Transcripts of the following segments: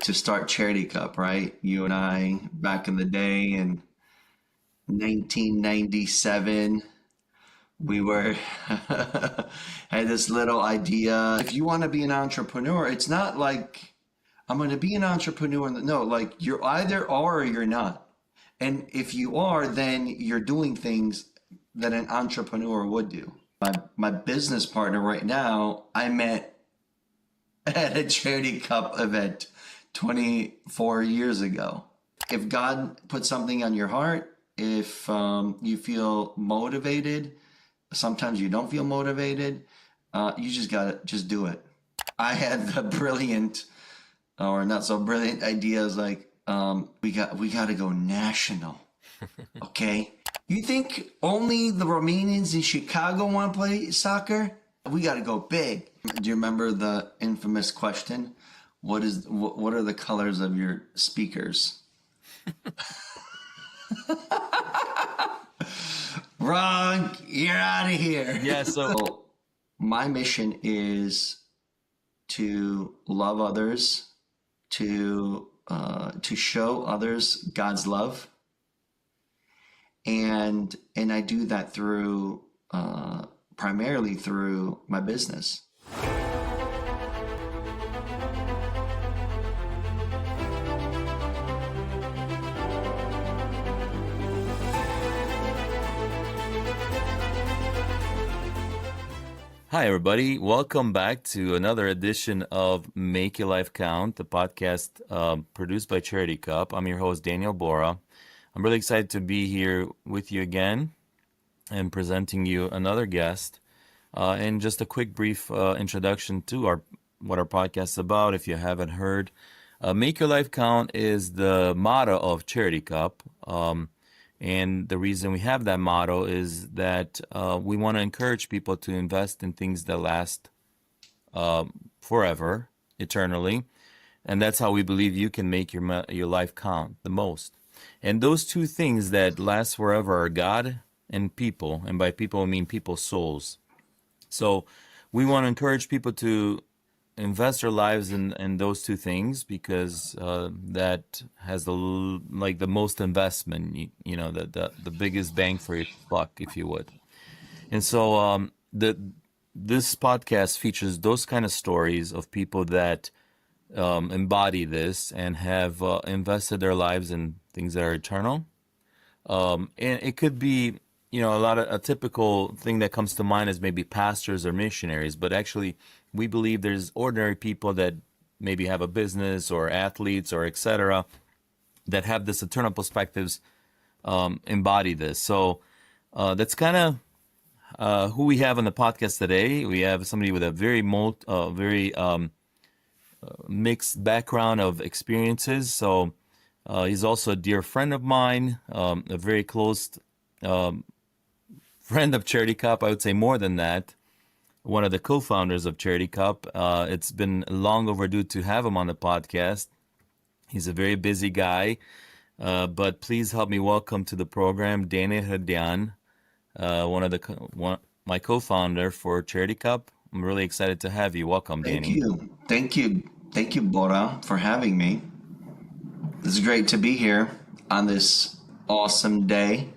to start Charity Cup, right? You and I back in the day in 1997, we were had this little idea. If you want to be an entrepreneur, it's not like I'm going to be an entrepreneur. No, like you're either are or you're not. And if you are, then you're doing things that an entrepreneur would do. My business partner right now, I met at a Charity Cup event 24 years ago. If God put something on your heart, if you feel motivated, sometimes you don't feel motivated, you just gotta just do it. I had the brilliant or not so brilliant ideas like we got to go national. Okay, you think only the Romanians in Chicago want to play soccer? We got to go big. Do you remember the infamous question? What are the colors of your speakers? Wrong. You're out of here. Yeah. So my mission is to love others, to show others God's love, and I do that through primarily through my business. hi, everybody. Welcome back to another edition of Make Your Life Count, the podcast produced by Charity Cup. I'm your host, Daniel Bora. I'm really excited to be here with you again and presenting you another guest. And just a quick, brief introduction to what our podcast is about, if you haven't heard. Make Your Life Count is the motto of Charity Cup. And the reason we have that motto is that we want to encourage people to invest in things that last forever, eternally. And that's how we believe you can make your life count the most. And those two things that last forever are God and people. And by people, I mean people's souls. So we want to encourage people to invest their lives in those two things because that has the most investment, the biggest bang for your buck, if you would. And so this podcast features those kind of stories of people that embody this and have invested their lives in things that are eternal. And it could be, a typical thing that comes to mind is maybe pastors or missionaries, but actually we believe there's ordinary people that maybe have a business or athletes or etc. that have this eternal perspectives, embody this. So that's kind of who we have on the podcast today. We have somebody with a very mixed background of experiences. So he's also a dear friend of mine, a very close friend of Charity Cup. I would say more than that. One of the co-founders of Charity Cup. It's been long overdue to have him on the podcast. He's a very busy guy, but please help me welcome to the program Daniel Herdean, my co-founder for Charity Cup. I'm really excited to have you. Welcome, Danny. Thank you, Bora, for having me. It's great to be here on this awesome day.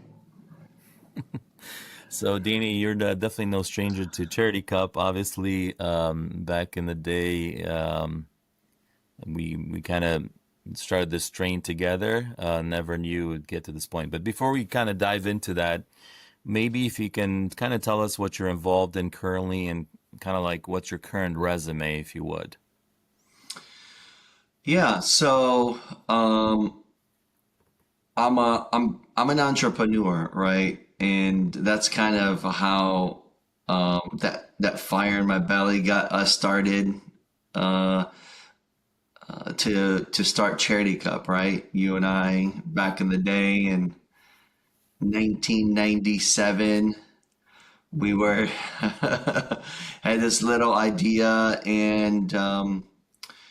So, Danny, you're definitely no stranger to Charity Cup. Obviously, back in the day, we kind of started this train together. Never knew it would get to this point. But before we kind of dive into that, maybe if you can kind of tell us what you're involved in currently and kind of like what's your current resume, if you would. Yeah, so I'm an entrepreneur, right? And that's kind of how that fire in my belly got us started to start Charity Cup, right? You and I back in the day in 1997, we were had this little idea and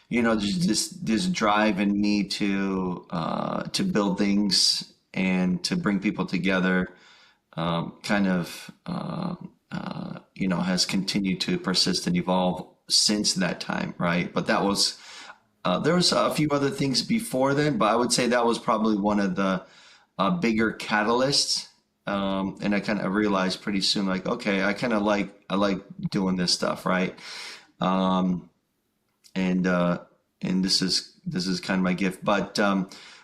just this drive in me to build things and to bring people together. Has continued to persist and evolve since that time, right? But that was There was a few other things before then, but I would say that was probably one of the bigger catalysts. And I kind of realized pretty soon, like, okay, I like doing this stuff, right? Um, and this is kind of my gift. But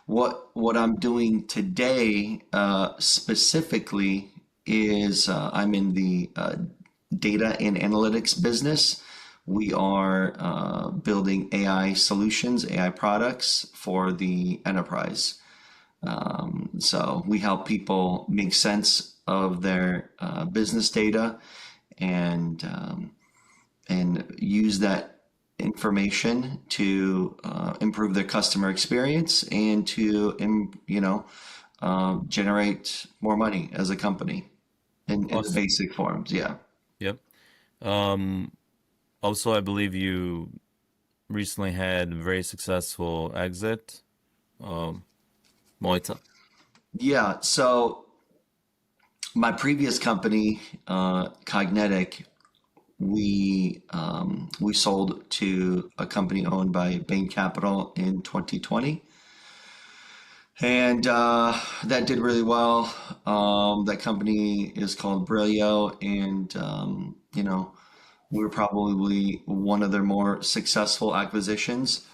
what I'm doing today specifically is I'm in the data and analytics business. We are building AI solutions, AI products for the enterprise. So we help people make sense of their business data and use that information to improve their customer experience and to generate more money as a company in the Awesome. basic forms. Yeah. Yep. Um, Also, I believe you recently had a very successful exit. Um, Moita. Yeah. So my previous company, Cognetic, we sold to a company owned by Bain Capital in 2020, and that did really well. That company is called Brilio, and we were probably one of their more successful acquisitions.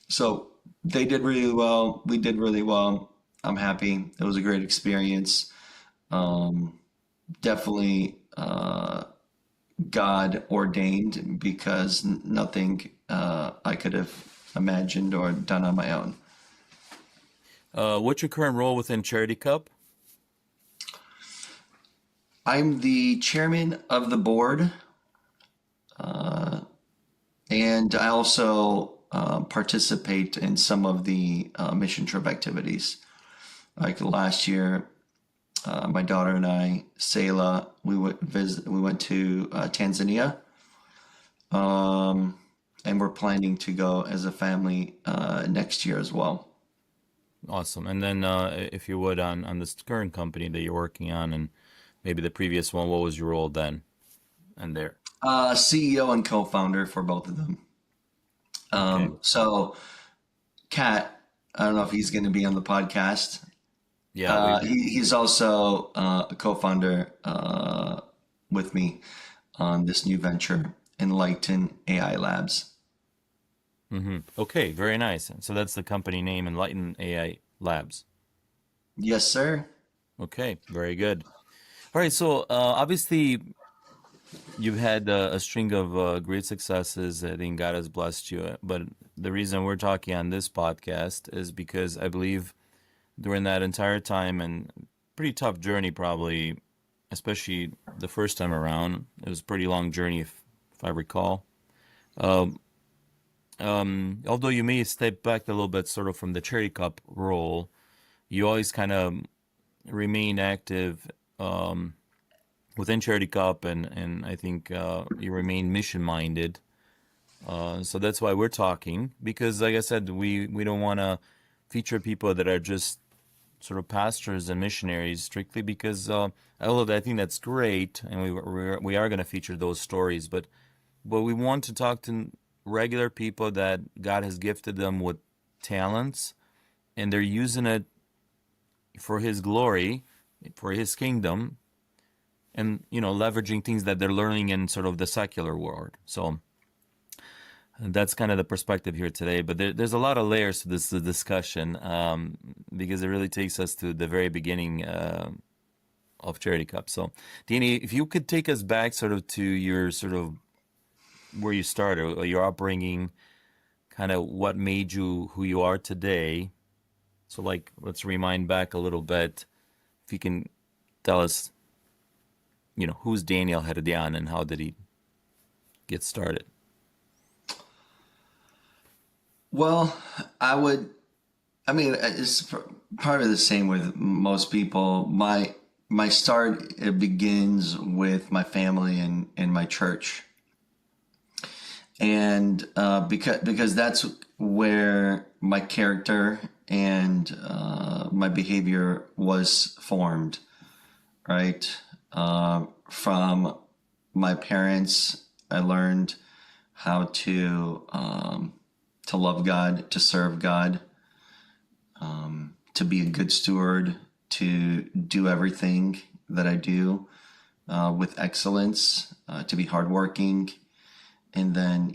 So they did really well. We did really well. I'm happy. It was a great experience. Um, Definitely God ordained because nothing I could have imagined or done on my own. What's your current role within Charity Cup? I'm the chairman of the board, and I also participate in some of the mission trip activities. Like last year, my daughter and I, Selah, we went visit. We went to Tanzania, um, and we're planning to go as a family next year as well. Awesome. And then, if you would, on this current company that you're working on, and maybe the previous one, what was your role then and there? CEO and co-founder for both of them. Okay. So Kat, I don't know if he's going to be on the podcast. Yeah, we. He's also a co-founder with me on this new venture, Enlighten AI Labs. Okay, very nice. So that's the company name, Enlighten AI Labs. Yes, sir. Okay, very good. All right, so obviously you've had a string of great successes. I think God has blessed you. But the reason we're talking on this podcast is because I believe during that entire time and pretty tough journey, probably, especially the first time around, it was a pretty long journey, if I recall. Um, although you may step back a little bit, sort of from the Cherry Cup role, you always kind of remain active within Charity Cup, and I think you remain mission minded. So that's why we're talking because, like I said, we don't want to feature people that are just sort of pastors and missionaries strictly because although I think that's great, and we are going to feature those stories, but we want to talk to regular people that God has gifted them with talents, and they're using it for His glory, for His kingdom, and leveraging things that they're learning in sort of the secular world. So that's kind of the perspective here today. But there's a lot of layers to this discussion because it really takes us to the very beginning of Charity Cup. So, Danny, if you could take us back sort of to your sort of where you started, or your upbringing, kind of what made you who you are today. So, like, let's rewind back a little bit. If you can tell us, who's Daniel Herdean and how did he get started? Well, I would. I mean, it's part of the same with most people. My start it begins with my family and my church, and because that's where my character and my behavior was formed, right? From my parents, I learned how to to love God, to serve God, to be a good steward, to do everything that I do with excellence, to be hardworking. And then,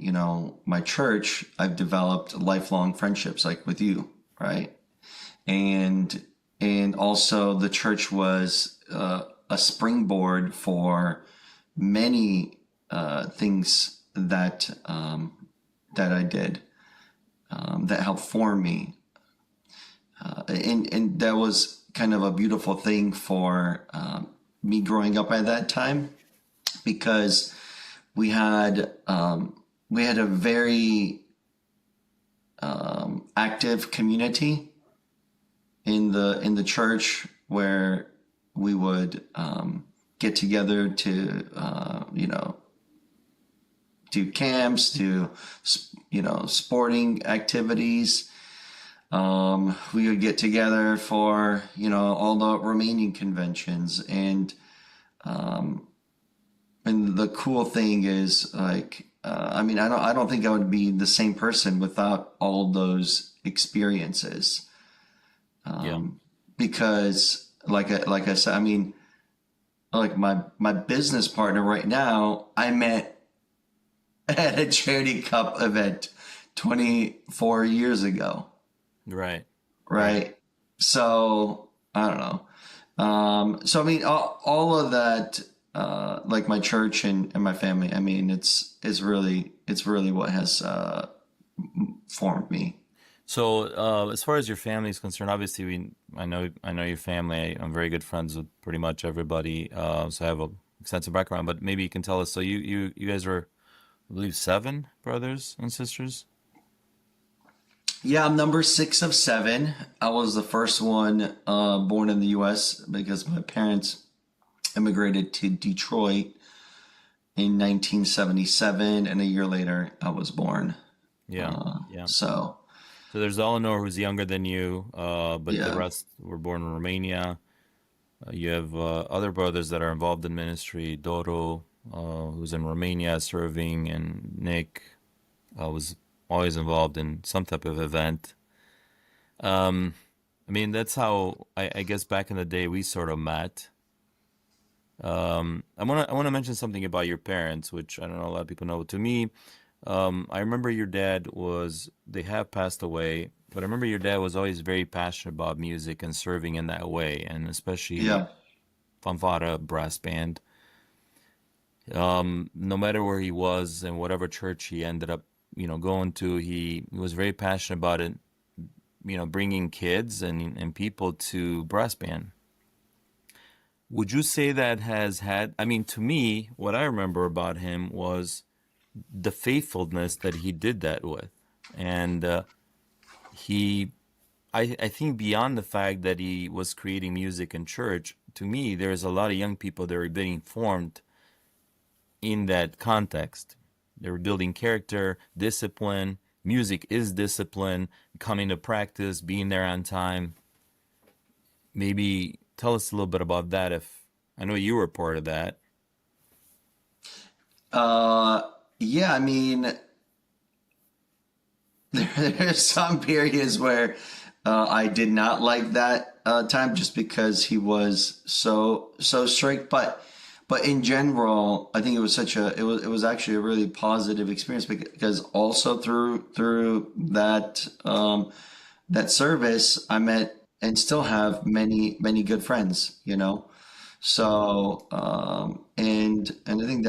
my church, I've developed lifelong friendships like with you, right? And also the church was a springboard for many things that I did that helped form me, and that was kind of a beautiful thing for me growing up at that time, because we had a very active community in the church, where we would get together to do camps, do sporting activities. We would get together for all the Romanian conventions, and the cool thing is, like, I don't think I would be the same person without all those experiences, Yeah. because like I said, like my business partner right now, I met at a charity cup event 24 years ago, Right. Right. right? So I don't know. So all of that, like my church and my family. It's really what has formed me. So, as far as your family is concerned, obviously, I know your family. I'm very good friends with pretty much everybody, so I have a extensive background. But maybe you can tell us. So, you guys are, I believe, seven brothers and sisters. Yeah, I'm number six of seven. I was the first one born in the U.S. because my parents immigrated to Detroit in 1977, and a year later I was born. Yeah, yeah. So So there's Eleanor, who's younger than you, but the yeah, rest were born in Romania. You have other brothers that are involved in ministry. Doro, who's in Romania serving, and Nick was always involved in some type of event. I mean, that's how I guess back in the day we sort of met. I wanna mention something about your parents, which I don't know a lot of people know. To me, I remember your dad was they have passed away, but I remember your dad was always very passionate about music and serving in that way, and especially yeah. fanfara brass band. No matter where he was and whatever church he ended up, going to, he was very passionate about it. Bringing kids and people to brass band. Would you say that has had? I mean, to me, what I remember about him was the faithfulness that he did that with, and he I think beyond the fact that he was creating music in church, to me there's a lot of young people that are being formed in that context. They were building character, discipline. Music is discipline, coming to practice, being there on time. Maybe tell us a little bit about that, if I know you were part of that. uh yeah, there's some periods where I did not like that time, just because he was so strict. But in general, I think it was actually a really positive experience, because also through that service, I met and still have many good friends. So and I think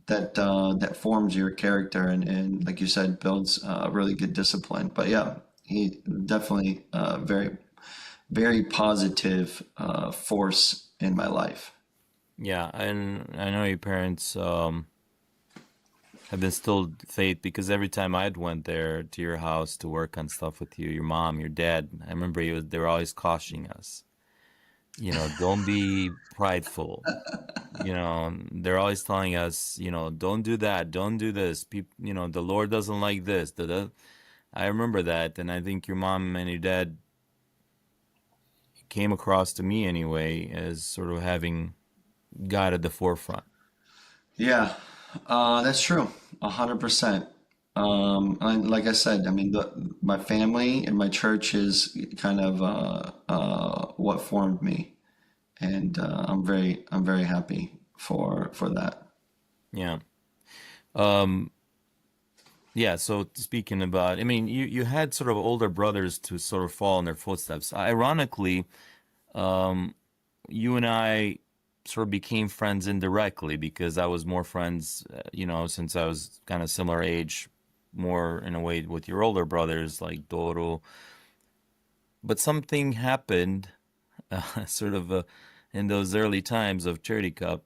that forms your character, and like you said, builds really good discipline. But yeah, he definitely very positive force in my life. Yeah, and I know your parents have instilled faith, because every time I'd went there to your house to work on stuff with you, your mom, your dad, I remember they were always cautioning us, don't be prideful. They're always telling us, don't do that, don't do this. People, the Lord doesn't like this. I remember that, and I think your mom and your dad came across to me anyway as sort of having God at the forefront. Yeah, that's true. 100%. And like I said, I mean, my family and my church is kind of what formed me, and I'm very happy for that. Yeah. Um, yeah, so speaking about, I mean, you had sort of older brothers to sort of follow in their footsteps. Ironically, you and I sort of became friends indirectly because I was more friends, since I was kind of similar age, more in a way with your older brothers like Doro. But something happened, sort of in those early times of Charity Cup.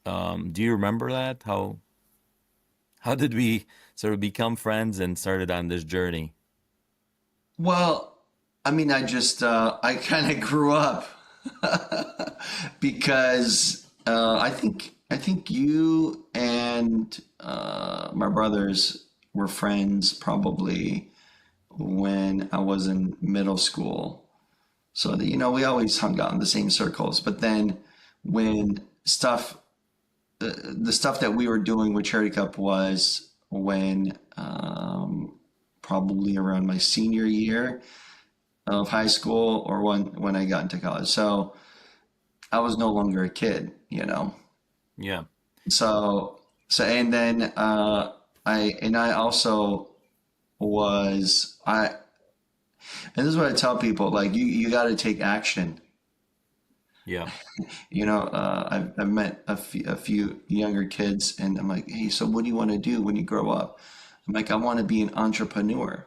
Do you remember that? How did we sort of become friends and started on this journey? Well, I mean, I kind of grew up because I think you and my brothers were friends probably when I was in middle school. So that we always hung out in the same circles. But then when the stuff that we were doing with Charity Cup was when probably around my senior year of high school or when I got into college. So I was no longer a kid. Yeah, So and then I also was I and this is what I tell people, like you got to take action. yeah, I've met a few younger kids, and I'm like, hey, so what do you want to do when you grow up? I'm like, I want to be an entrepreneur.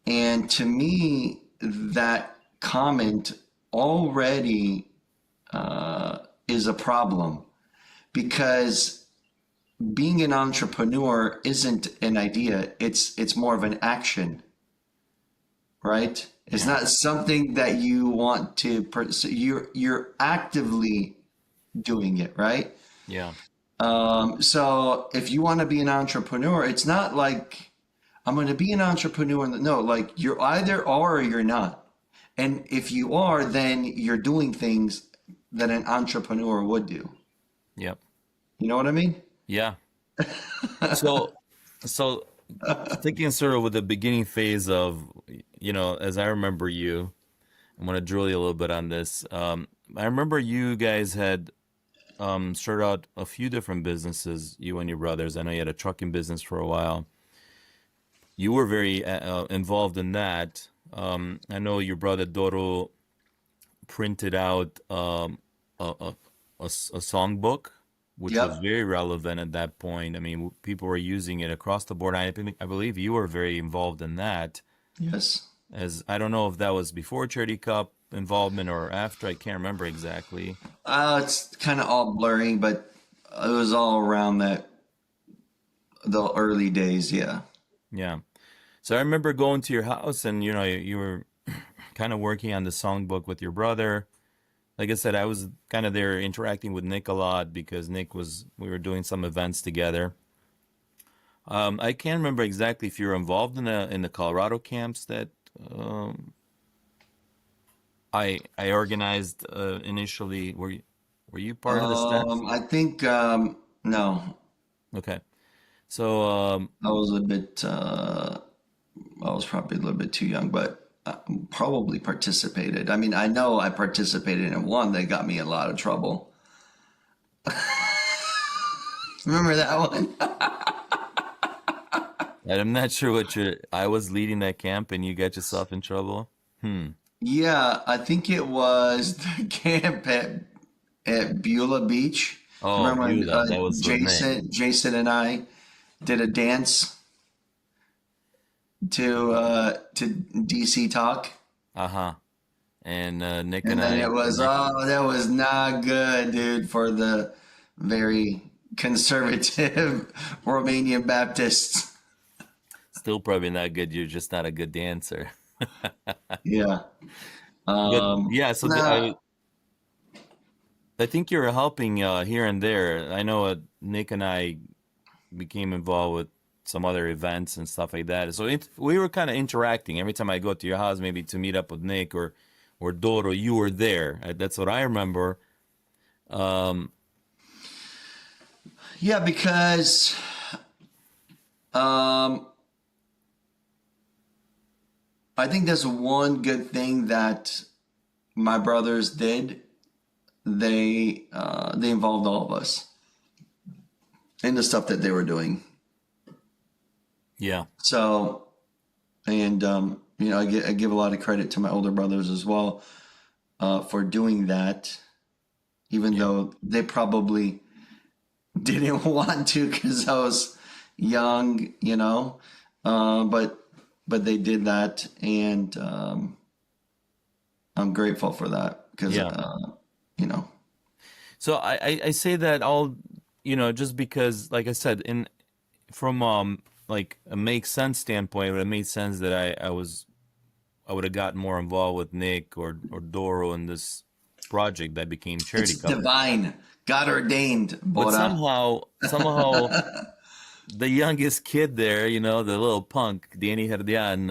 And to me, that comment already is a problem because being an entrepreneur isn't an idea; it's more of an action, right? It's yeah, not something that you want to pursue. You're actively doing it, right? yeah, So if you want to be an entrepreneur, it's not like I'm going to be an entrepreneur. No, like you're either are or you're not. And if you are, then you're doing things that an entrepreneur would do. yep, You know what I mean? yeah. So, so sticking sort of with the beginning phase of, as I remember you, I'm gonna drill you a little bit on this. I remember you guys had started out a few different businesses, you and your brothers. I know you had a trucking business for a while. You were very involved in that. I know your brother Doro printed out a songbook, which was Yep. very relevant at that point. I mean, people were using it across the board. I believe you were very involved in that. Yes. As I don't know if that was before Charity Cup involvement or after. I can't remember exactly. It's kind of all blurring, but it was all around the early days. Yeah. Yeah. So I remember going to your house and you were kind of working on the songbook with your brother. Like I said, I was kind of there interacting with Nick a lot because we were doing some events together. I can't remember exactly if you were involved in the Colorado camps that um, I organized initially. Were you part of the staff? I think no, Okay, so I was a bit. I was probably a little bit too young, but probably participated. I mean, I know I participated in one that got me in a lot of trouble. Remember that one? I'm not sure what your. I was leading that camp and you got yourself in trouble. Hmm. Yeah, I think it was the camp at Beulah Beach. Oh, Remember when Beulah, that was with Nick. Jason and I did a dance to DC Talk, Uh-huh. And Nick and and then I it was Nick that was not good, dude, for the very conservative Romanian Baptists. still probably not good. You're just not a good dancer. Yeah. But yeah, so Nah, I think you're helping here and there. I know Nick and I became involved with some other events and stuff like that. So we were kind of interacting every time I go to your house, maybe to meet up with Nick or Doro. You were there. That's what I remember. Um, yeah, because Um, I think that's one good thing that my brothers did. They involved all of us in the stuff that they were doing. Yeah, So, and I give a lot of credit to my older brothers as well for doing that, even yeah, though they probably didn't want to because I was young, but they did that, and I'm grateful for that because yeah. you know, So I say that all, just because, like I said, in from like a make sense standpoint, it would have made sense that I would have gotten more involved with Nick or Doro in this project that became Charity it's Cup. divine, God ordained, But Bora. somehow the youngest kid there, the little punk, Daniel Herdean,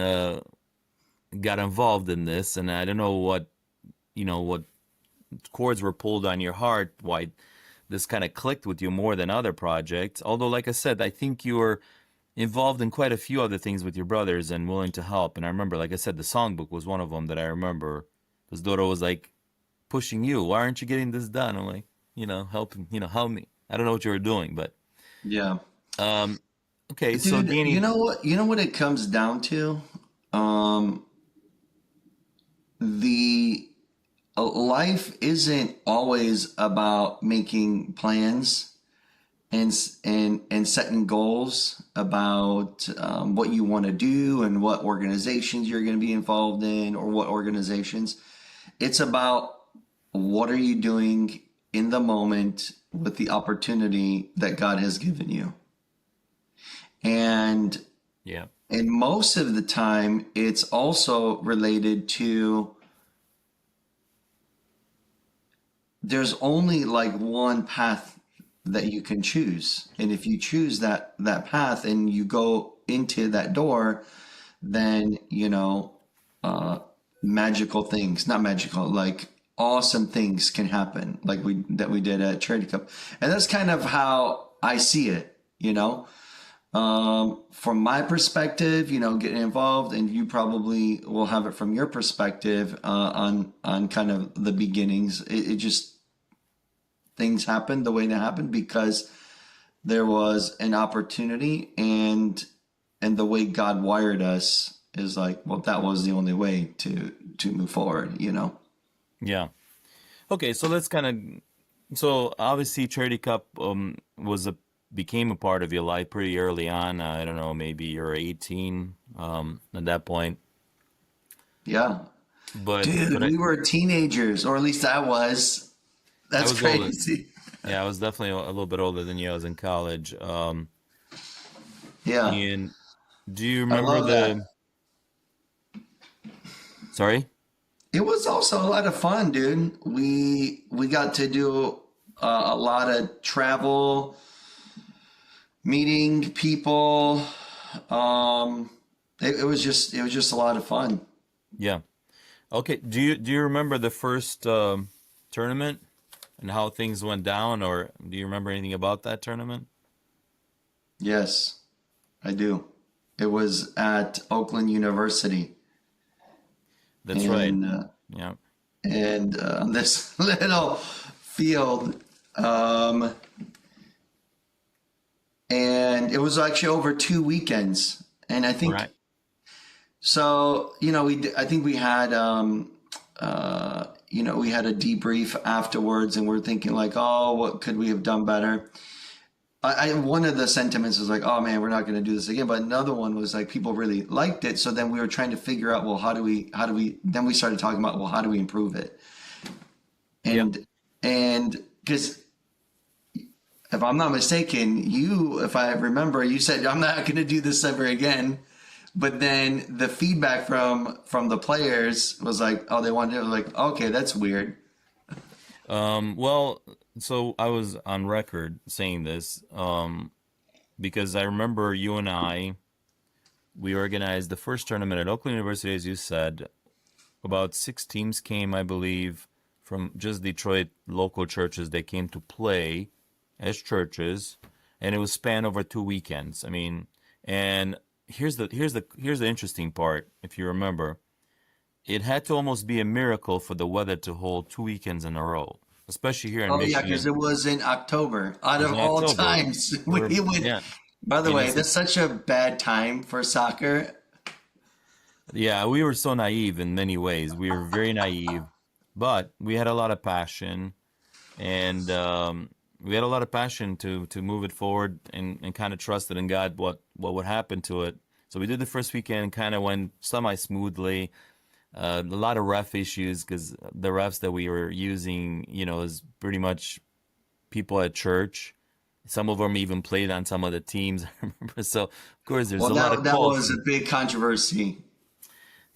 got involved in this, and I don't know what chords were pulled on your heart, why this kind of clicked with you more than other projects. Although, like I said, I think you were involved in quite a few other things with your brothers and willing to help. And I remember, like I said, the songbook was one of them that I remember. Because Doro was like pushing you, why aren't you getting this done? I'm like, help me. I don't know what you were doing, but Yeah, um, okay. So dude, you Danny, know what? You know what it comes down to? Um, the life isn't always about making plans and setting goals about what you want to do and what organizations you're going to be involved in or what organizations. It's about what are you doing in the moment with the opportunity that God has given you. And yeah, and most of the time it's also related to there's only like one path that you can choose. And if you choose that path and you go into that door, then magical things, not magical, like awesome things can happen, like we did at Charity Cup. And that's kind of how I see it. From my perspective, getting involved, and you probably will have it from your perspective on kind of the beginnings. It just things happened the way they happened because there was an opportunity, and the way God wired us is like, well, that was the only way to move forward. yeah. Okay, so let's kind of so obviously Charity Cup was a became a part of your life pretty early on. I don't know, maybe you're 18 at that point. Yeah. But Dude, we were teenagers, or at least I was. I That's was older. crazy. Yeah, I was definitely a little bit older than you. I was in college. Yeah. And do you I remember love that. the? Sorry? It was also a lot of fun, dude. We got to do a lot of travel, meeting people. Um, it was just a lot of fun. Yeah. Okay. Do you remember the first tournament and how things went down, or do you remember anything about that tournament? Yes, I do. It was at Oakland University, That's right. and Yeah. this little field, um, and it was actually over 2 weekends. And I think Right. so. I think we had we had a debrief afterwards, and we're thinking like, oh, what could we have done better? One of the sentiments was like, oh man, we're not going to do this again. But another one was like, people really liked it. So then we were trying to figure out, well, then we started talking about, well, how do we improve it? Yeah. And because if I'm not mistaken, if I remember, you said, I'm not going to do this ever again. But then the feedback from the players was like, oh, they wanted it. Like, okay, that's weird. Well, so I was on record saying this because I remember you and we organized the first tournament at Oakland University, as you said. About 6 teams came, I believe, from just Detroit local churches. They came to play as churches, and it was spanned over 2 weekends. I mean, And here's the interesting part. If you remember, it had to almost be a miracle for the weather to hold 2 weekends in a row, especially here in Oh yeah, because Michigan. it was in October. Out It was of in all October. times, We're we would. yeah, By the and way, it's that's such a bad time for soccer. yeah, we were so naive in many ways. We were very naive, but we had a lot of passion, and we had a lot of passion to move it forward, and kind of trusted in God what would happen to it. So we did the first weekend, kind of went semi smoothly. A lot of ref issues because the refs that we were using, is pretty much people at church. Some of them even played on some of the teams. I remember. So of course, there's Well, a lot of that was a culture. big controversy.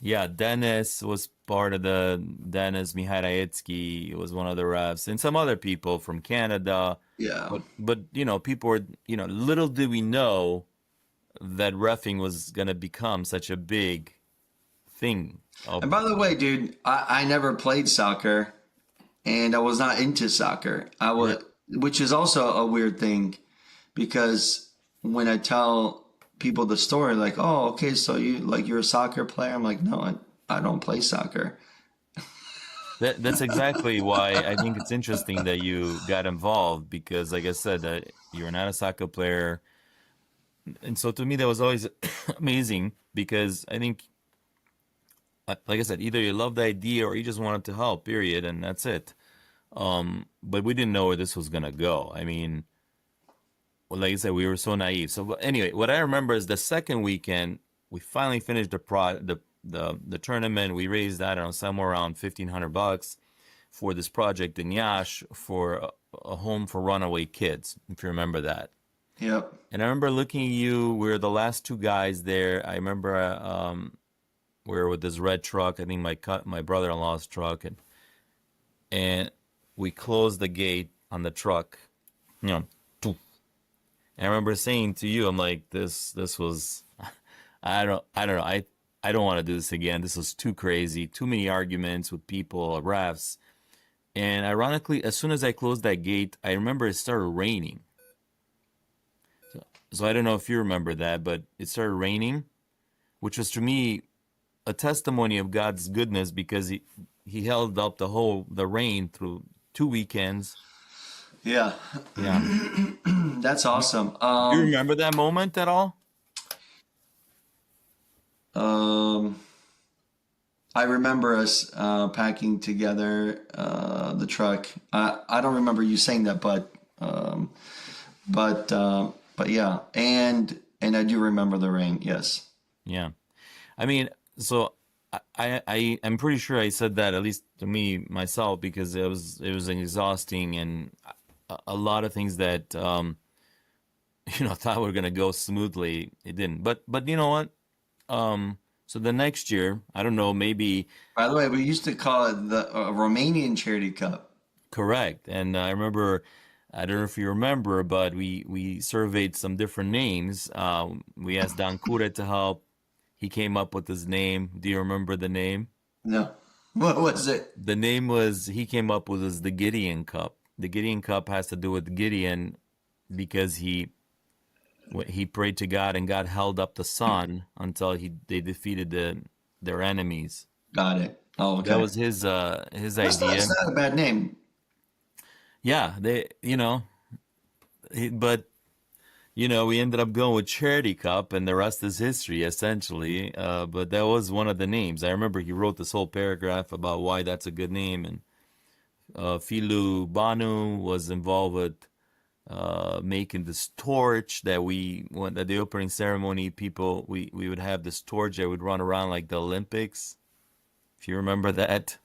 Yeah, Dennis was part of the Dennis Mihajlovic was one of the refs, and some other people from Canada. Yeah. But people were little did we know that refing was gonna become such a big thing. And Of by the way, dude, I never played soccer, and I was not into soccer. I yeah, was, which is also a weird thing, because when I tell people the story, like, oh, okay, so you're a soccer player. I'm like, no, I don't play soccer. that's exactly why I think it's interesting that you got involved because, like I said, that you're not a soccer player, and so to me that was always amazing because I think, like I said, either you love the idea or you just wanted to help, period, and that's it. But we didn't know where this was gonna go. I mean, well, like I said, we were so naive. So but anyway, what I remember is the second weekend we finally finished the tournament. We raised, I don't know, somewhere around $1,500 for this project in Yash for a home for runaway kids, if you remember that. Yep. And I remember looking at you. We were the last two guys there. I remember we were with this red truck. I think my brother-in-law's truck, and we closed the gate on the truck. You know, and I remember saying to you, I'm like, this was, I don't know, I don't want to do this again. This was too crazy, too many arguments with people, refs. And ironically, as soon as I closed that gate, I remember it started raining. So I don't know if you remember that, but it started raining, which was to me a testimony of God's goodness because he held up the rain through 2 weekends. Yeah. Yeah. That's Do awesome. you remember that moment at all? Um, I remember us packing together the truck. I don't remember you saying that, but yeah, and I do remember the rain. Yes. Yeah. I mean, so I'm pretty sure I said that at least to me myself because it was exhausting and a lot of things that thought were gonna go smoothly, it didn't. But you know what? So the next year, I don't know, maybe By the way, we used to call it the Romanian Charity Cup. correct. And I remember, I don't know if you remember, but we surveyed some different names. We asked Don Cura to help. He came up with his name. Do you remember the name? No, what was it? The name was he came up with was the Gideon Cup. The Gideon Cup has to do with Gideon because he prayed to God and God held up the sun until they defeated their enemies. Got it. Oh, That okay. was his It's idea. not a bad name. Yeah, but we ended up going with Charity Cup, and the rest is history, essentially. But that was one of the names. I remember he wrote this whole paragraph about why that's a good name, and Filu Banu was involved with making this torch that we went at the opening ceremony. People, we would have this torch that would run around like the Olympics, if you remember that.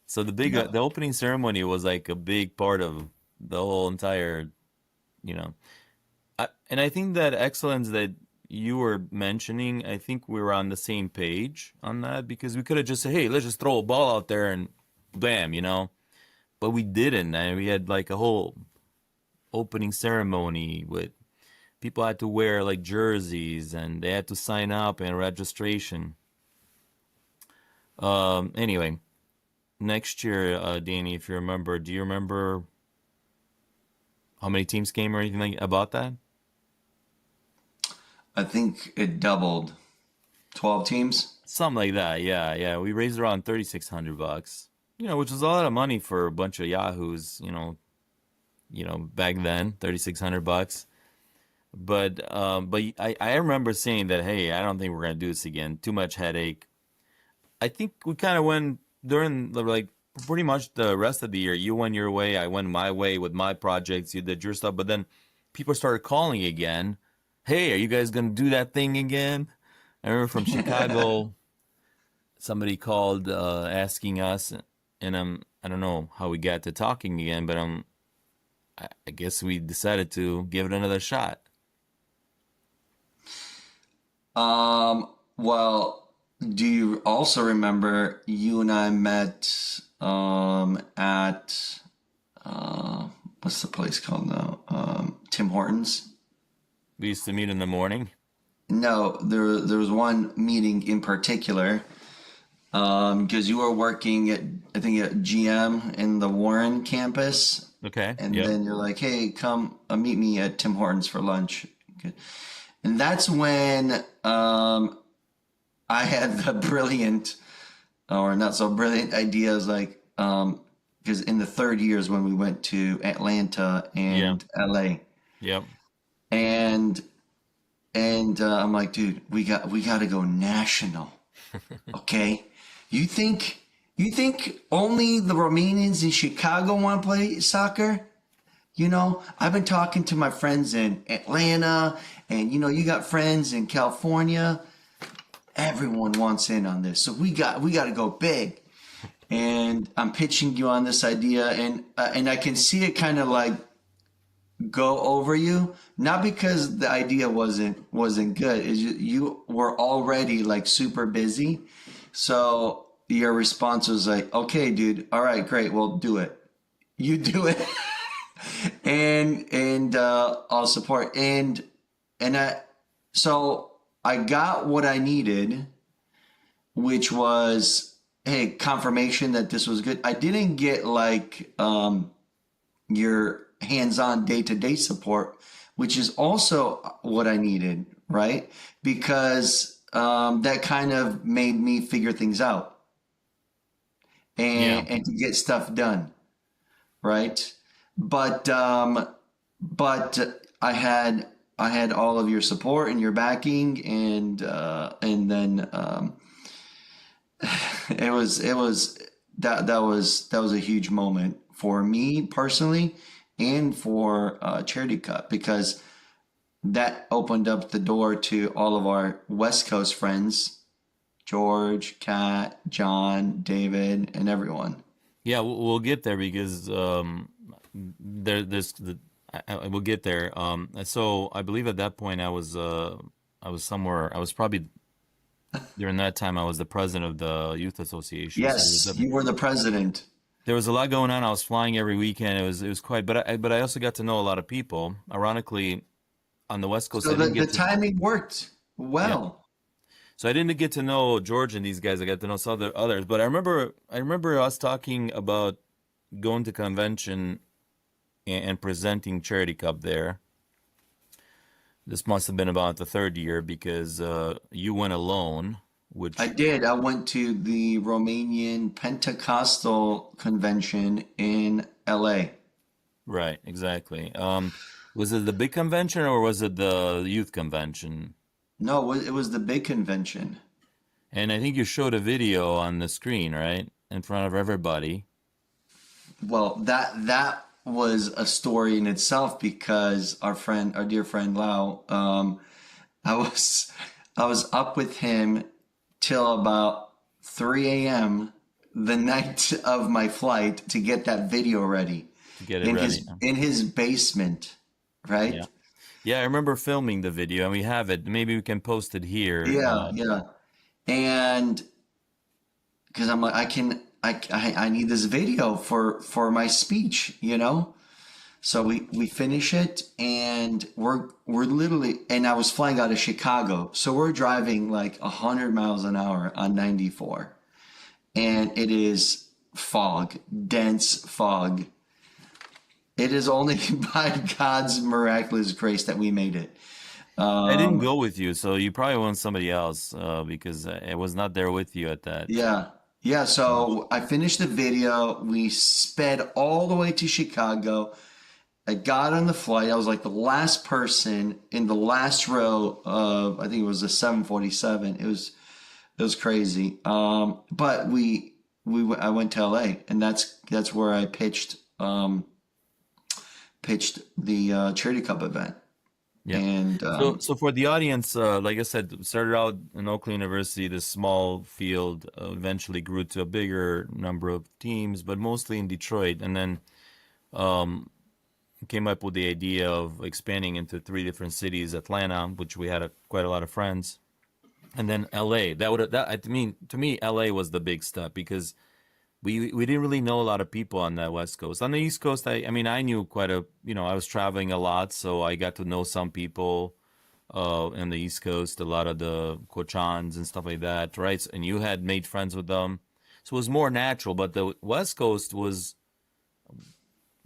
So Yeah. the opening ceremony was like a big part of the whole entire, you know. And I think that excellence that you were mentioning, I think we were on the same page on that because we could have just said, hey, let's just throw a ball out there and bam. But we didn't. And we had like a whole opening ceremony with people had to wear like jerseys and they had to sign up and registration. Anyway, next year, Danny, if you remember, do you remember how many teams came or anything like about that? I think it doubled. 12 teams. Something like that. Yeah, yeah. We raised around $3,600, which was a lot of money for a bunch of yahoos, back then, $3,600. But I remember saying that, hey, I don't think we're gonna do this again. Too much headache. I think we kind of went during like pretty much the rest of the year. You went your way, I went my way with my projects. You did your stuff, but then people started calling again. Hey, are you guys gonna do that thing again? I remember from Chicago, somebody called asking us, and I don't know how we got to talking again, but I guess we decided to give it another shot. Well, do you also remember you and I met at what's the place called now? Tim Hortons. We used to meet in the morning. No, there was one meeting in particular because you were working at, I think, at GM in the Warren campus, Okay. and Yep. then you're like, "Hey, come meet me at Tim Hortons for lunch." Okay. And that's when I had the brilliant, or not so brilliant, ideas, like because in the third years when we went to Atlanta Yeah. and LA, Yep. and I'm like, dude, we got to go national. Okay, you think only the Romanians in Chicago want to play soccer? I've been talking to my friends in Atlanta, and you got friends in California. Everyone wants in on this, so we got to go big. And I'm pitching you on this idea, and I can see it kind of like go over you, not because the idea wasn't good. Is you were already like super busy, so your response was like, "Okay, dude, all right, great, well, do it. You do it." And I'll support. And so I got what I needed, which was, hey, confirmation that this was good. I didn't get like your hands-on day-to-day support, which is also what I needed, right? Because that kind of made me figure things out Yeah. and to get stuff done, right? But I had all of your support and your backing, and then it was that was a huge moment for me personally, and for Charity Cup, because that opened up the door to all of our West Coast friends, George, Kat, John, David, and everyone. Yeah, we'll get there because there's we'll get there. So I believe at that point I was somewhere. I was probably during that time I was the president of the youth association. So Yes, you were the president. there was a lot going on. I was flying every weekend. It was quite, but I also got to know a lot of people. Ironically, on the West Coast, So I the, didn't the get to. timing worked Yeah. well. So I didn't get to know George and these guys. I got to know some other others. But I remember us talking about going to convention and presenting Charity Cup there. This must have been about the third year because you went alone, I which did. I went to the Romanian Pentecostal convention in LA. right, exactly. Was it the big convention or was it the youth convention? No, it was the big convention. And I think you showed a video on the screen, right, in front of everybody. Well, that was a story in itself, because our dear friend Lau, I was I was up with him till about 3 a.m. the night of my flight to get that video ready To get it in ready. his basement, Yeah. right? Yeah, I remember filming the video and we have it. Maybe we can post it here. Yeah, yeah. And because I'm like, I need this video for my speech. So we finish it, and we're literally, and I was flying out of Chicago, so we're driving like 100 miles an hour on 94, and it is fog, dense fog. It is only by God's miraculous grace that we made it. I didn't go with you, so you probably went somebody else because I was not there with you at that Yeah. Yeah. launch. So I finished the video. We sped all the way to Chicago. I got on the flight. I was like the last person in the last row of, I think it was a 747. It was crazy. But I went to LA, and that's where I pitched the Charity Cup event. Yeah. And So for the audience, like I said, started out in Oakland University, this small field, eventually grew to a bigger number of teams, but mostly in Detroit, and then came up with the idea of expanding into three different cities: Atlanta, which we had quite a lot of friends, and then LA. To me, LA was the big step because we didn't really know a lot of people on that West Coast. On the East Coast, I mean, I knew quite a, I was traveling a lot, so I got to know some people in the East Coast, a lot of the Cochans and stuff like that, right? And you had made friends with them, so it was more natural. But the West Coast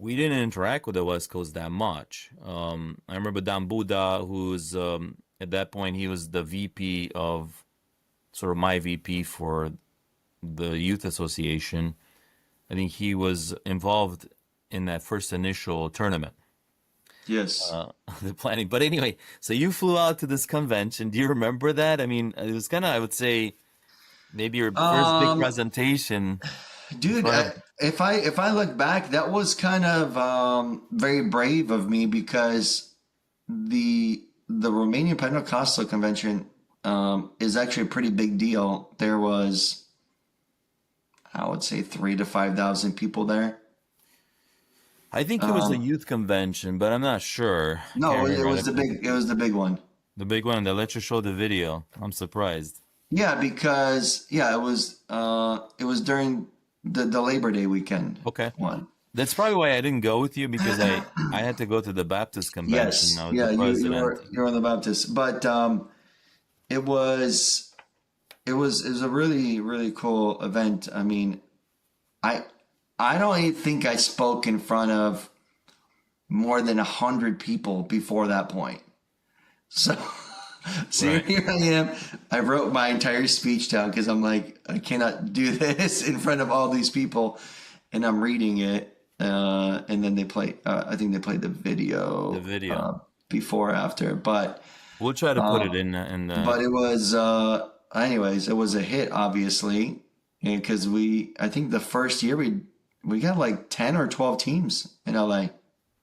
we didn't interact with the West Coast that much. I remember Dan Buddha, who's at that point he was the VP of sort of my VP for the youth association. I think he was involved in that first initial tournament, yes. the planning. But anyway, so you flew out to this convention. Do you remember that? I mean, it was kind of, I would say, maybe your first big Um, presentation in Dude, front of. if I look back, that was kind of very brave of me because the Romanian Pentecostal Convention is actually a pretty big deal. There was, I would say, 3 to 5 thousand people there. I think it was a youth convention, but I'm not sure. I No, can't it remember. was the big one. The big one that let you show the video. I'm surprised. Yeah, because it was during the Labor Day weekend Okay. one. That's probably why I didn't go with you because I had to go to the Baptist convention. Yes, I was the yeah, president. you're on the Baptist, but it was it was a really cool event. I mean, I I don't even think I spoke in front of more than 100 people before that point. So, so Right. here I am. I wrote my entire speech down because I'm like, I cannot do this in front of all these people, and I'm reading it. And then they play. I think they played the The video video. before after, We'll try to put it in but it was. Anyways, it was a hit, obviously, because I think the first year we got like 10 or 12 teams in LA.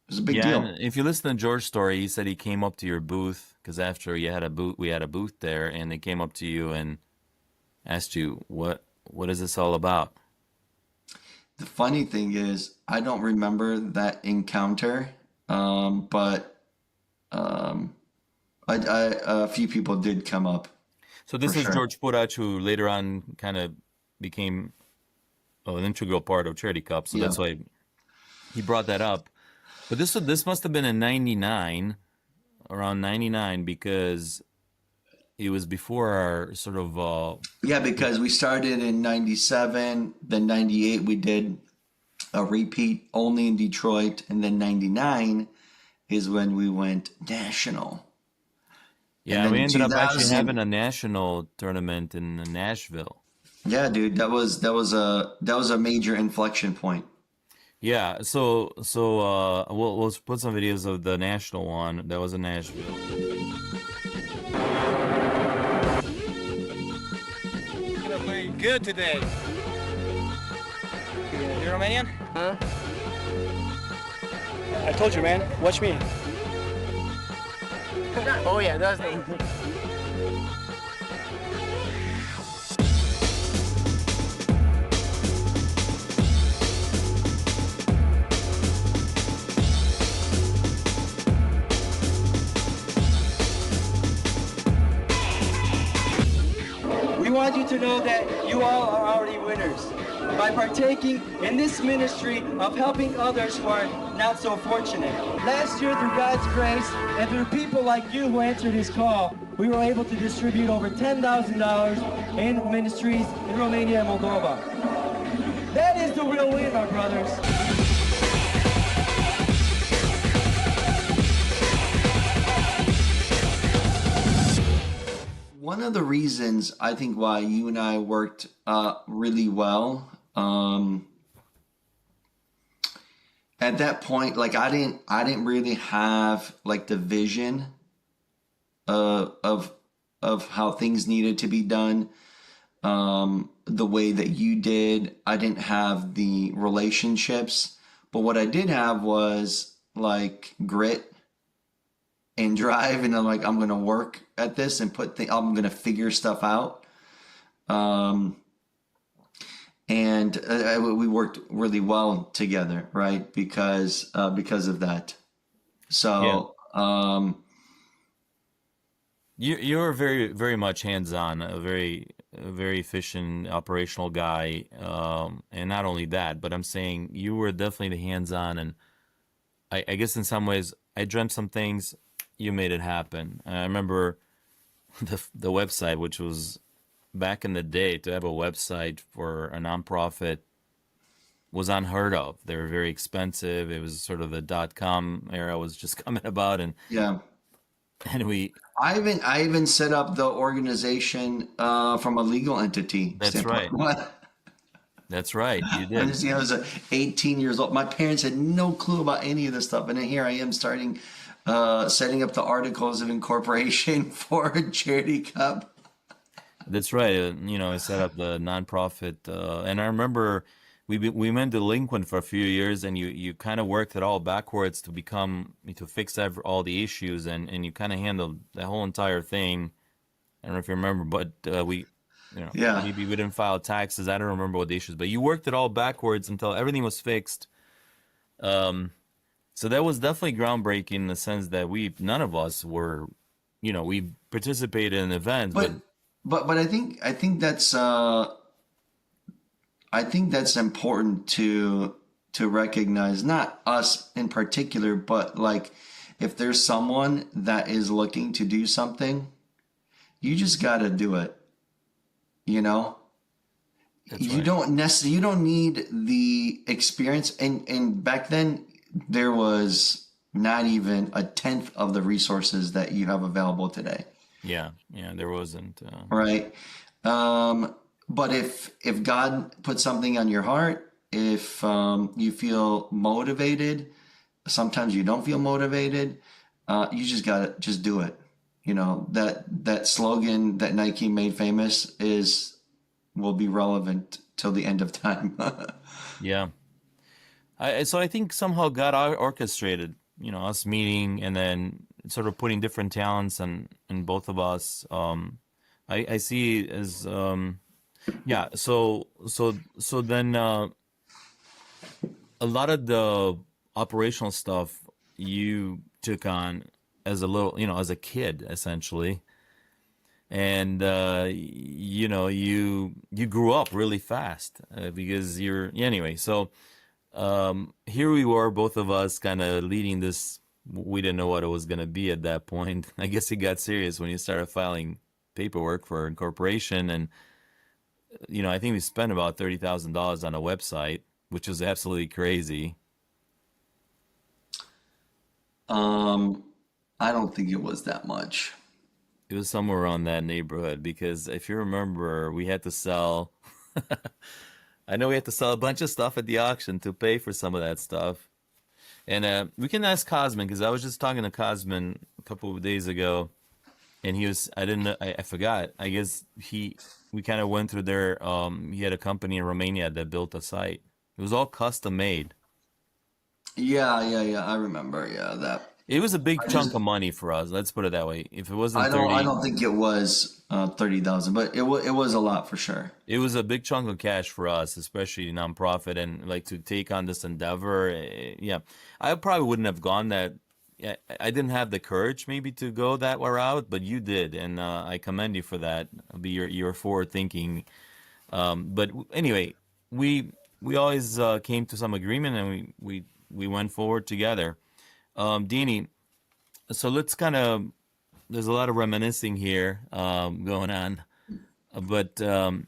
It was a big yeah, deal. and if you listen to George's story, he said he came up to your booth because after you had a booth, we had a booth there, and they came up to you and asked you what is this all about? The funny thing is, I don't remember that encounter, but a few people did come up So for this is sure. George Porach, who later on kind of became an integral part of Charity Cup. So Yeah, that's why he brought that up. But this must have been in '99, around '99, because it was before our sort of yeah, because we started in '97, then '98 we did a repeat only in Detroit, and then '99 is when we went national, and yeah, then we in ended up actually having 2000. a national tournament in Nashville. Yeah, dude, that was a major inflection point. Yeah, we'll put some videos of the national one that was in Nashville. Gonna play good today. You Romanian? Huh? I told you, man. Watch me. Oh yeah, that's the. We want you to know that you all are already winners by partaking in this ministry of helping others who are not so fortunate. Last year, through God's grace and through people like you who answered his call, we were able to distribute over $10,000 in ministries in Romania and Moldova. That is the real win, my brothers. one of the reasons I think why you and I worked really well, at that point, like I didn't really have like the vision uh, of of how things needed to be done the way that you did. I didn't have the relationships, but what I did have was like grit and drive, and I'm like, I'm gonna work at this and I'm gonna figure stuff out. Um, and we worked really well together, right? Because of that. Yeah. So You're very much hands-on, a very efficient operational guy. And not only that, but I'm saying you were definitely the hands-on, and I guess in some ways I dreamt some things, you made it happen. I remember the website, which was back in the day, to have a website for a nonprofit was unheard of. They were very expensive. It was sort of the .com era was just coming about, yeah, and we I even set up the organization from a legal entity that's standpoint. right. What? That's right. You I did. was, I was 18 years old. My parents had no clue about any of this stuff, and then here I am starting, setting up the articles of incorporation for a charity cup. That's right. I set up the nonprofit, and I remember we went delinquent for a few years, and you kind of worked it all backwards to fix all the issues, and you kind of handled the whole entire thing. I don't know if you remember, but Yeah, maybe we didn't file taxes. I don't remember what the issues, but you worked it all backwards until everything was fixed. Um, so that was definitely groundbreaking in the sense that none of us were, we participated in events, but but but I think that's important to recognize, not us in particular, but like if there's someone that is looking to do something, you just got to do it, you know? that's You right. don't necessarily, you don't need the experience, and back then there was not even a tenth of the resources that you have available today, Yeah, yeah, there wasn't. right? Um, but if God put something on your heart, if you feel motivated, sometimes you don't feel motivated, you just gotta just do it. That slogan that Nike made famous is will be relevant till the end of time. Yeah. So I think somehow God orchestrated, us meeting and then sort of putting different talents in both of us. I see as yeah. So then a lot of the operational stuff you took on as a little, as a kid, essentially, and you grew up really fast because anyway. So here we were, both of us, kind of leading this. We didn't know what it was going to be at that point. I guess it got serious when you started filing paperwork for incorporation, and I think we spent about $30,000 on a website, which was absolutely crazy. um, I don't think it was that much. It was somewhere around that neighborhood because if you remember, we had to sell. I know we had to sell a bunch of stuff at the auction to pay for some of that stuff. And we can ask Cosmin because I was just talking to Cosmin a couple of days ago, and I didn't know, I forgot. I guess we kind of went through there. He had a company in Romania that built a site. It was all custom made. Yeah, yeah, yeah. I remember. Yeah, that. It was a big I chunk of just money for us. Let's put it that way. If it I wasn't don't I 30, don't think it was 30,000, but it was a lot for sure. it was a big chunk of cash for us, especially nonprofit, and like to take on this endeavor. Yeah, I probably wouldn't have gone that. Yeah, I didn't have the courage maybe to go that route, but you did, and I commend you for that. Be your forward thinking. But anyway, we we always came to some agreement, and we went forward together. Deanie, so let's kind of there's a lot of reminiscing here going on, but um,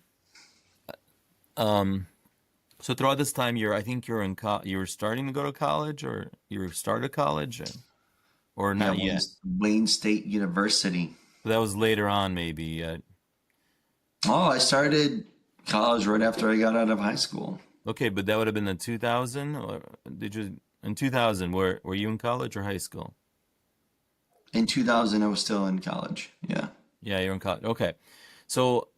so throughout this time, I think you're starting to go to college, or you started college, or Yeah, not yet. Wayne State University. So that was later on, maybe. Oh, I started college right after I got out of high school. Okay, but that would have been in 2000, or did you in 2000? Were you in college or high school? In 2000, I was still in college. Yeah. Yeah, you're in college. Okay, so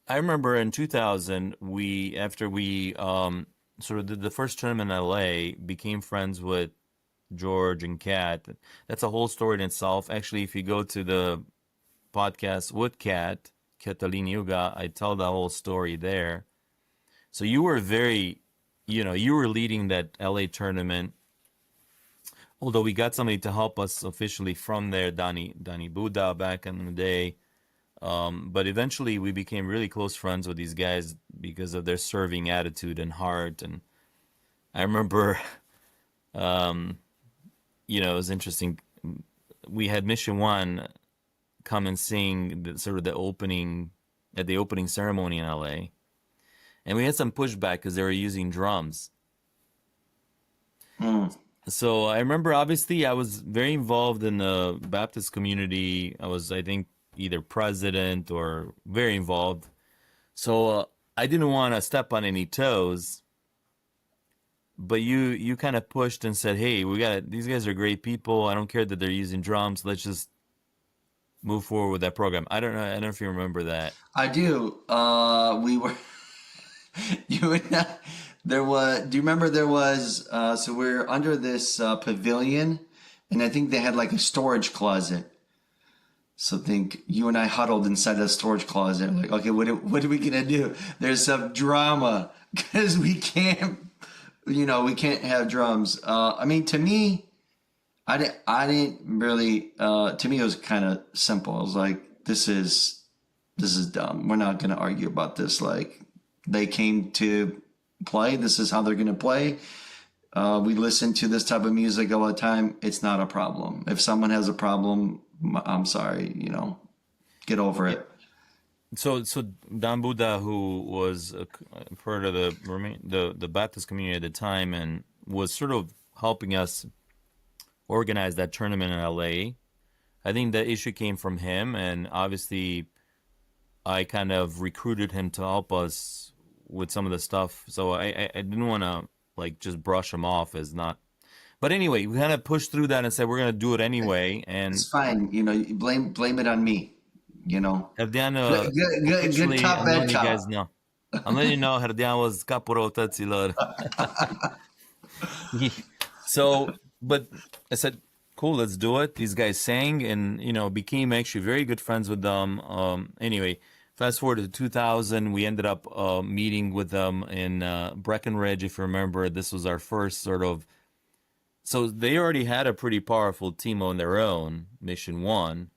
I remember in 2000, we after we sort of did the first tournament in LA, became friends with George and Kat. That's a whole story in itself. Actually, if you go to the podcast with Kat, Catalina Yuga, I tell the whole story there. So you were you were leading that LA tournament. Although we got somebody to help us officially from there, Danny Buddha back in the day. But eventually we became really close friends with these guys because of their serving attitude and heart. And I remember, it was interesting. We had Mission One come and sing sort of the opening at the opening ceremony in LA. And we had some pushback because they were using drums. Mm. So I remember, obviously, I was very involved in the Baptist community. I was, I think, either president or very involved. So I didn't want to step on any toes. But you kind of pushed and said, "Hey, these guys are great people. I don't care that they're using drums. Let's just move forward with that program." I don't know if you remember that. I do. We were you and I, there was. Do you remember there was? So we're under this pavilion, and I think they had like a storage closet. So think you and I huddled inside the storage closet, like, okay, what are we gonna do? There's some drama because we can't have drums. I mean, to me, I didn't really. To me, it was kind of simple. I was like, this is dumb. We're not gonna argue about this. Like, they came to play. This is how they're gonna play. We listen to this type of music all the time. It's not a problem. If someone has a problem, I'm sorry, get over it. So Dan Buddha, who was a part of the Baptist community at the time and was sort of helping us organize that tournament in LA, I think the issue came from him, and obviously I kind of recruited him to help us with some of the stuff. So I didn't want to like just brush him off as not. But anyway, we kind of pushed through that and said we're gonna do it anyway. And It's fine. You blame it on me. Herdean, Good officially, cop, I'm bad letting you cop. guys know. I'm letting you know Herdean was kaporotacilor. So, but I said, cool, let's do it. These guys sang and, became actually very good friends with them. Anyway, fast forward to 2000, we ended up meeting with them in Breckenridge, if you remember. This was our first sort of. So they already had a pretty powerful team on their own, Mission One.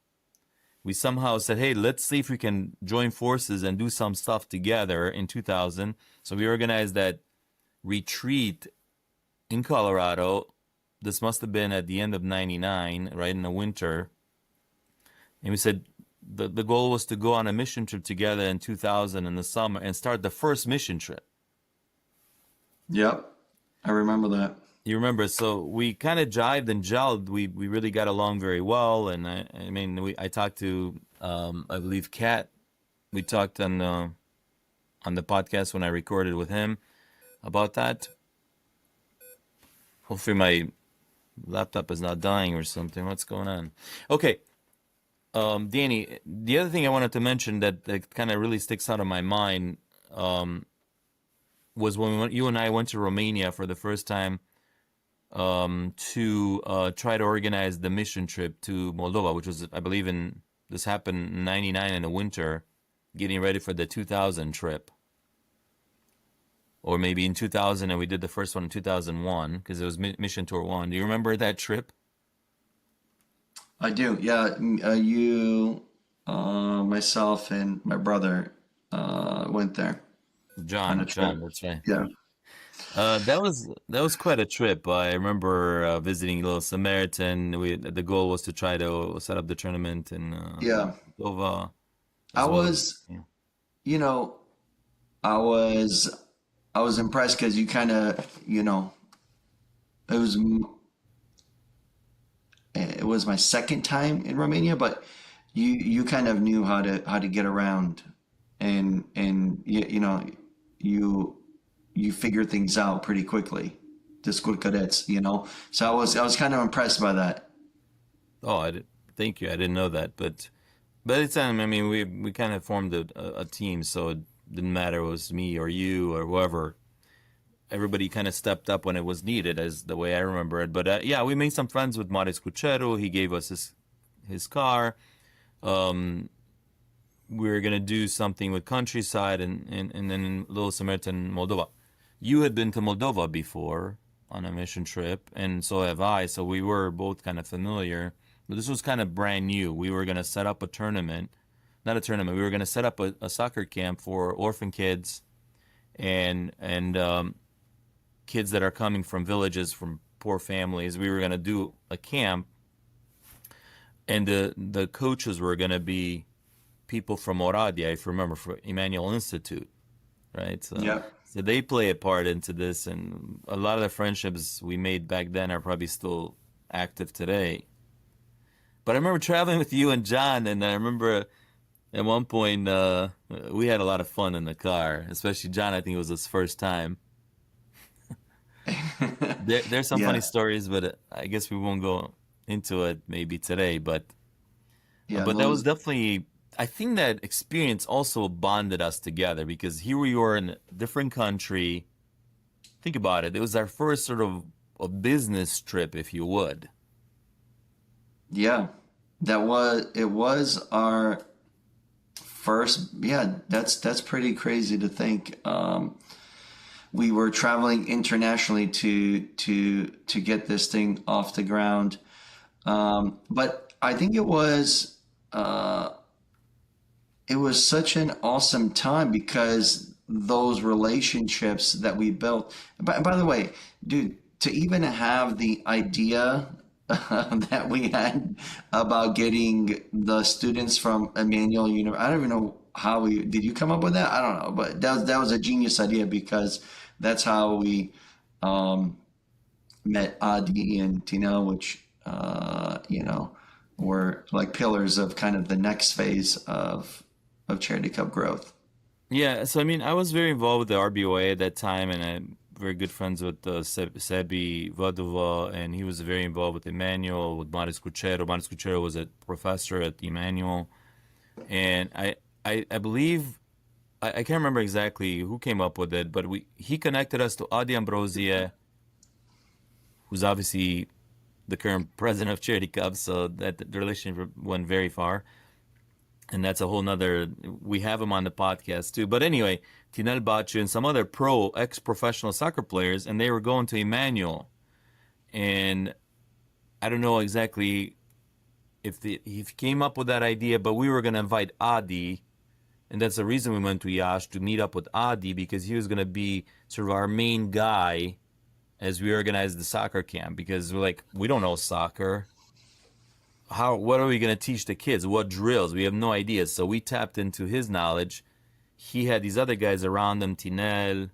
We somehow said, hey, let's see if we can join forces and do some stuff together in 2000. So we organized that retreat in Colorado. This must have been at the end of 99, right in the winter. And we said the goal was to go on a mission trip together in 2000 in the summer and start the first mission trip. Yep, I remember that. You remember, so we kind of jived and gelled. We really got along very well, and I talked to I believe Kat. We talked on the podcast when I recorded with him about that. Hopefully my laptop is not dying or something. What's going on? Okay, Danny. The other thing I wanted to mention that kind of really sticks out of my mind was when you and I went to Romania for the first time. To try to organize the mission trip to Moldova, which was, I believe, this happened in 99 in the winter, getting ready for the 2000 trip. Or maybe in 2000, and we did the first one in 2001, because it was Mission Tour 1. Do you remember that trip? I do. Yeah, you, myself, and my brother went there on a trip. John, that's right. Yeah. That was quite a trip. I remember visiting Little Samaritan. The goal was to try to set up the tournament in Yeah. Moldova I as well. was, Yeah. you know, I was impressed because you kind of, it was my second time in Romania, but you kind of knew how to get around, and you know, you you figure things out pretty quickly. The school cadets, you know. So I was kind of impressed by that. Oh, thank you. I didn't know that, but by the time, I mean, we kind of formed a team, so it didn't matter if it was me or you or whoever. Everybody kind of stepped up when it was needed, as the way I remember it. But yeah, we made some friends with Maris Cuchero. He gave us his car. Um, we were gonna do something with countryside and then in Little Samaritan, Moldova. You had been to Moldova before on a mission trip, and so have I. So we were both kind of familiar. But this was kind of brand new. We were gonna set up a tournament, not a tournament. We were gonna set up a soccer camp for orphan kids and kids that are coming from villages from poor families. We were gonna do a camp, and the coaches were gonna be people from Oradea, if you remember, for Emmanuel Institute, right? Yeah. So they play a part into this, and a lot of the friendships we made back then are probably still active today. But I remember traveling with you and John, and I remember at one point we had a lot of fun in the car, especially John. I think it was his first time. There's some funny Yeah. stories, but I guess we won't go into it maybe today. Yeah. But that was Those. definitely, I think that experience also bonded us together because here we were in a different country. Think about it. It was our first sort of a business trip, if you would. Yeah. It was our first. Yeah. That's pretty crazy to think. We were traveling internationally to get this thing off the ground. But I think it was such an awesome time because those relationships that we built. By the way, dude, to even have the idea that we had about getting the students from Emmanuel University, I don't even know how we did. You come up with that? I don't know, but that was a genius idea because that's how we um, met Adi and Tina, which were like pillars of kind of the next phase of Charity Cup growth. Yeah, so I mean, I was very involved with the RBOA at that time, and I'm very good friends with Sebi Vadova, and he was very involved with Emmanuel, with Maris Cuchero. Maris Cuchero was a professor at Emmanuel, and I believe I can't remember exactly who came up with it, but he connected us to Adi Ambrosie, who's obviously the current president of Charity Cup, so that the relationship went very far. And that's a whole nother, we have him on the podcast too. But anyway, Tinel Bachu and some other ex-professional soccer players, and they were going to Emmanuel. And I don't know exactly if he came up with that idea, but we were going to invite Adi. And that's the reason we went to Yash, to meet up with Adi, because he was going to be sort of our main guy as we organized the soccer camp. Because we're like, we don't know soccer. What are we going to teach the kids? What drills? We have no idea. So we tapped into his knowledge. He had these other guys around him, Tinel,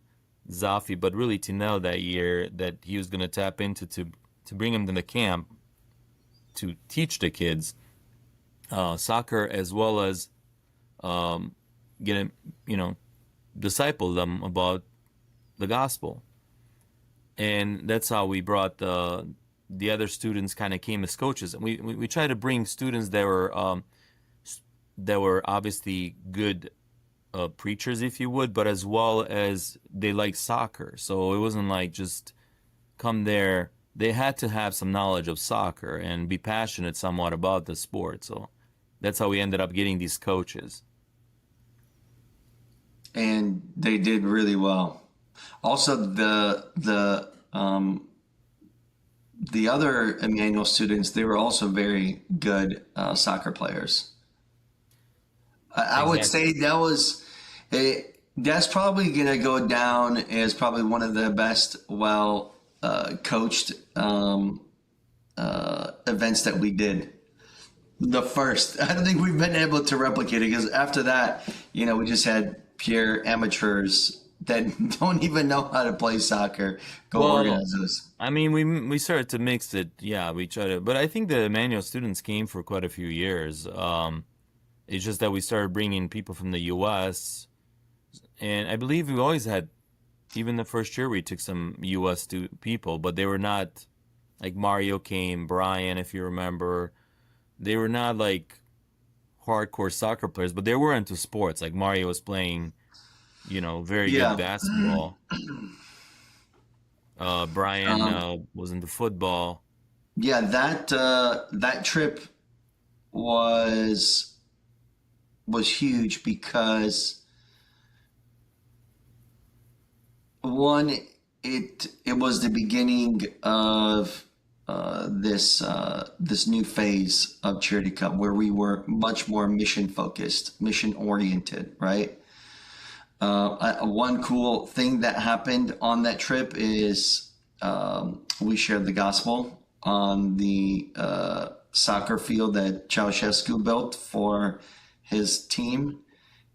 Zafi, but really Tinel that year, that he was going to tap into to bring him to the camp to teach the kids soccer, as well as get him, disciple them about the gospel. And that's how we brought the other students kind of came as coaches. And we tried to bring students that were obviously good preachers, if you would, but as well as they like soccer. So it wasn't like just come there. They had to have some knowledge of soccer and be passionate somewhat about the sport. So that's how we ended up getting these coaches. And they did really well. Also, the other Emmanuel students, they were also very good soccer players. I would say that's probably going to go down as probably one of the best, well coached events that we did. The first, I don't think we've been able to replicate it because after that, we just had pure amateurs that don't even know how to play soccer go Well, organize those. I mean, we started to mix it. Yeah, we try to, but I think the manual students came for quite a few years. It's just that we started bringing people from the U.S. and I believe we always had, even the first year we took some U.S. people, but they were not like Mario came, Brian, if you remember. They were not like hardcore soccer players, but they were into sports. Like Mario was playing, very good Yeah. basketball. Brian Um, was into football. yeah, that trip was was huge because one, it was the beginning of this new phase of Charity Cup where we were much more mission focused, mission oriented, right? One cool thing that happened on that trip is we shared the gospel on the soccer field that Ceausescu built for his team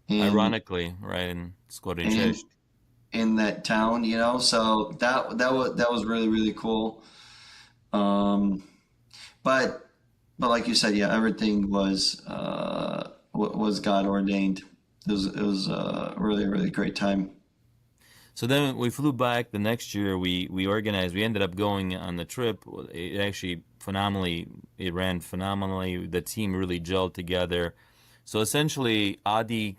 in Ironically, right, in in Skoricești. in that town, you know. So that was really really cool. Um, but like you said, yeah, everything was God ordained. It was a really really great time. So then we flew back the next year. We organized. We ended up going on the trip. It actually phenomenally. It ran phenomenally. The team really gelled together. So essentially, Adi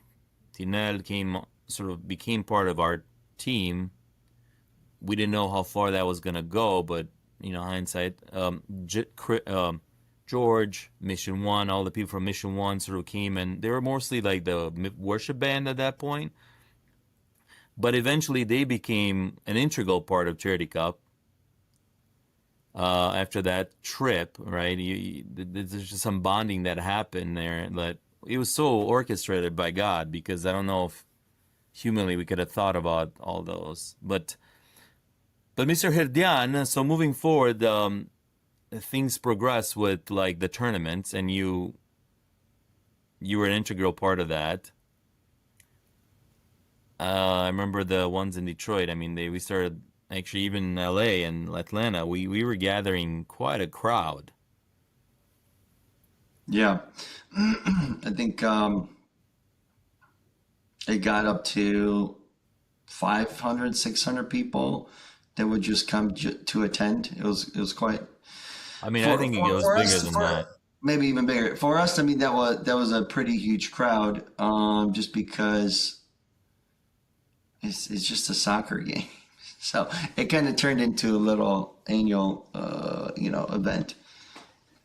Tinel came sort of became part of our team. We didn't know how far that was gonna go, but hindsight. George, Mission One, all the people from Mission One sort of came, and they were mostly like the worship band at that point. But eventually, they became an integral part of Charity Cup. After that trip, right? There's just some bonding that happened there. That it was so orchestrated by God, because I don't know if humanly we could have thought about all those. But Mr. Herdian, so moving forward, things progress with like the tournaments, and you were an integral part of that. I remember the ones in Detroit. I mean, we started actually even in LA and Atlanta. We were gathering quite a crowd. Yeah, I think it got up to 500, 600 people that would just come to attend. It was quite I mean, I think it goes for bigger us, than that. maybe even bigger for us. I mean, that was a pretty huge crowd, just because it's just a soccer game. So it kind of turned into a little annual, event.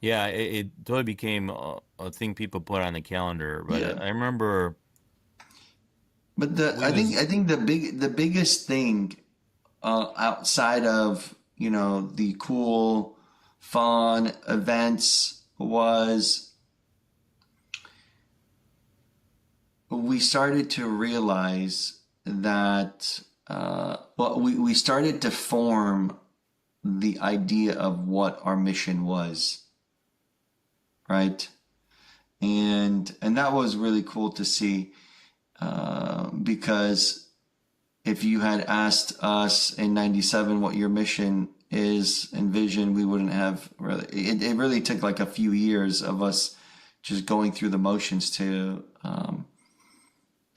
Yeah, it totally became a thing people put on the calendar. Yeah. But I remember But we I think the biggest thing outside of the cool, fun events was we started to realize that we started to form the idea of what our mission was, right? And that was really cool to see, because if you had asked us in 97 what your mission is and vision, we wouldn't have really. It really took like a few years of us just going through the motions to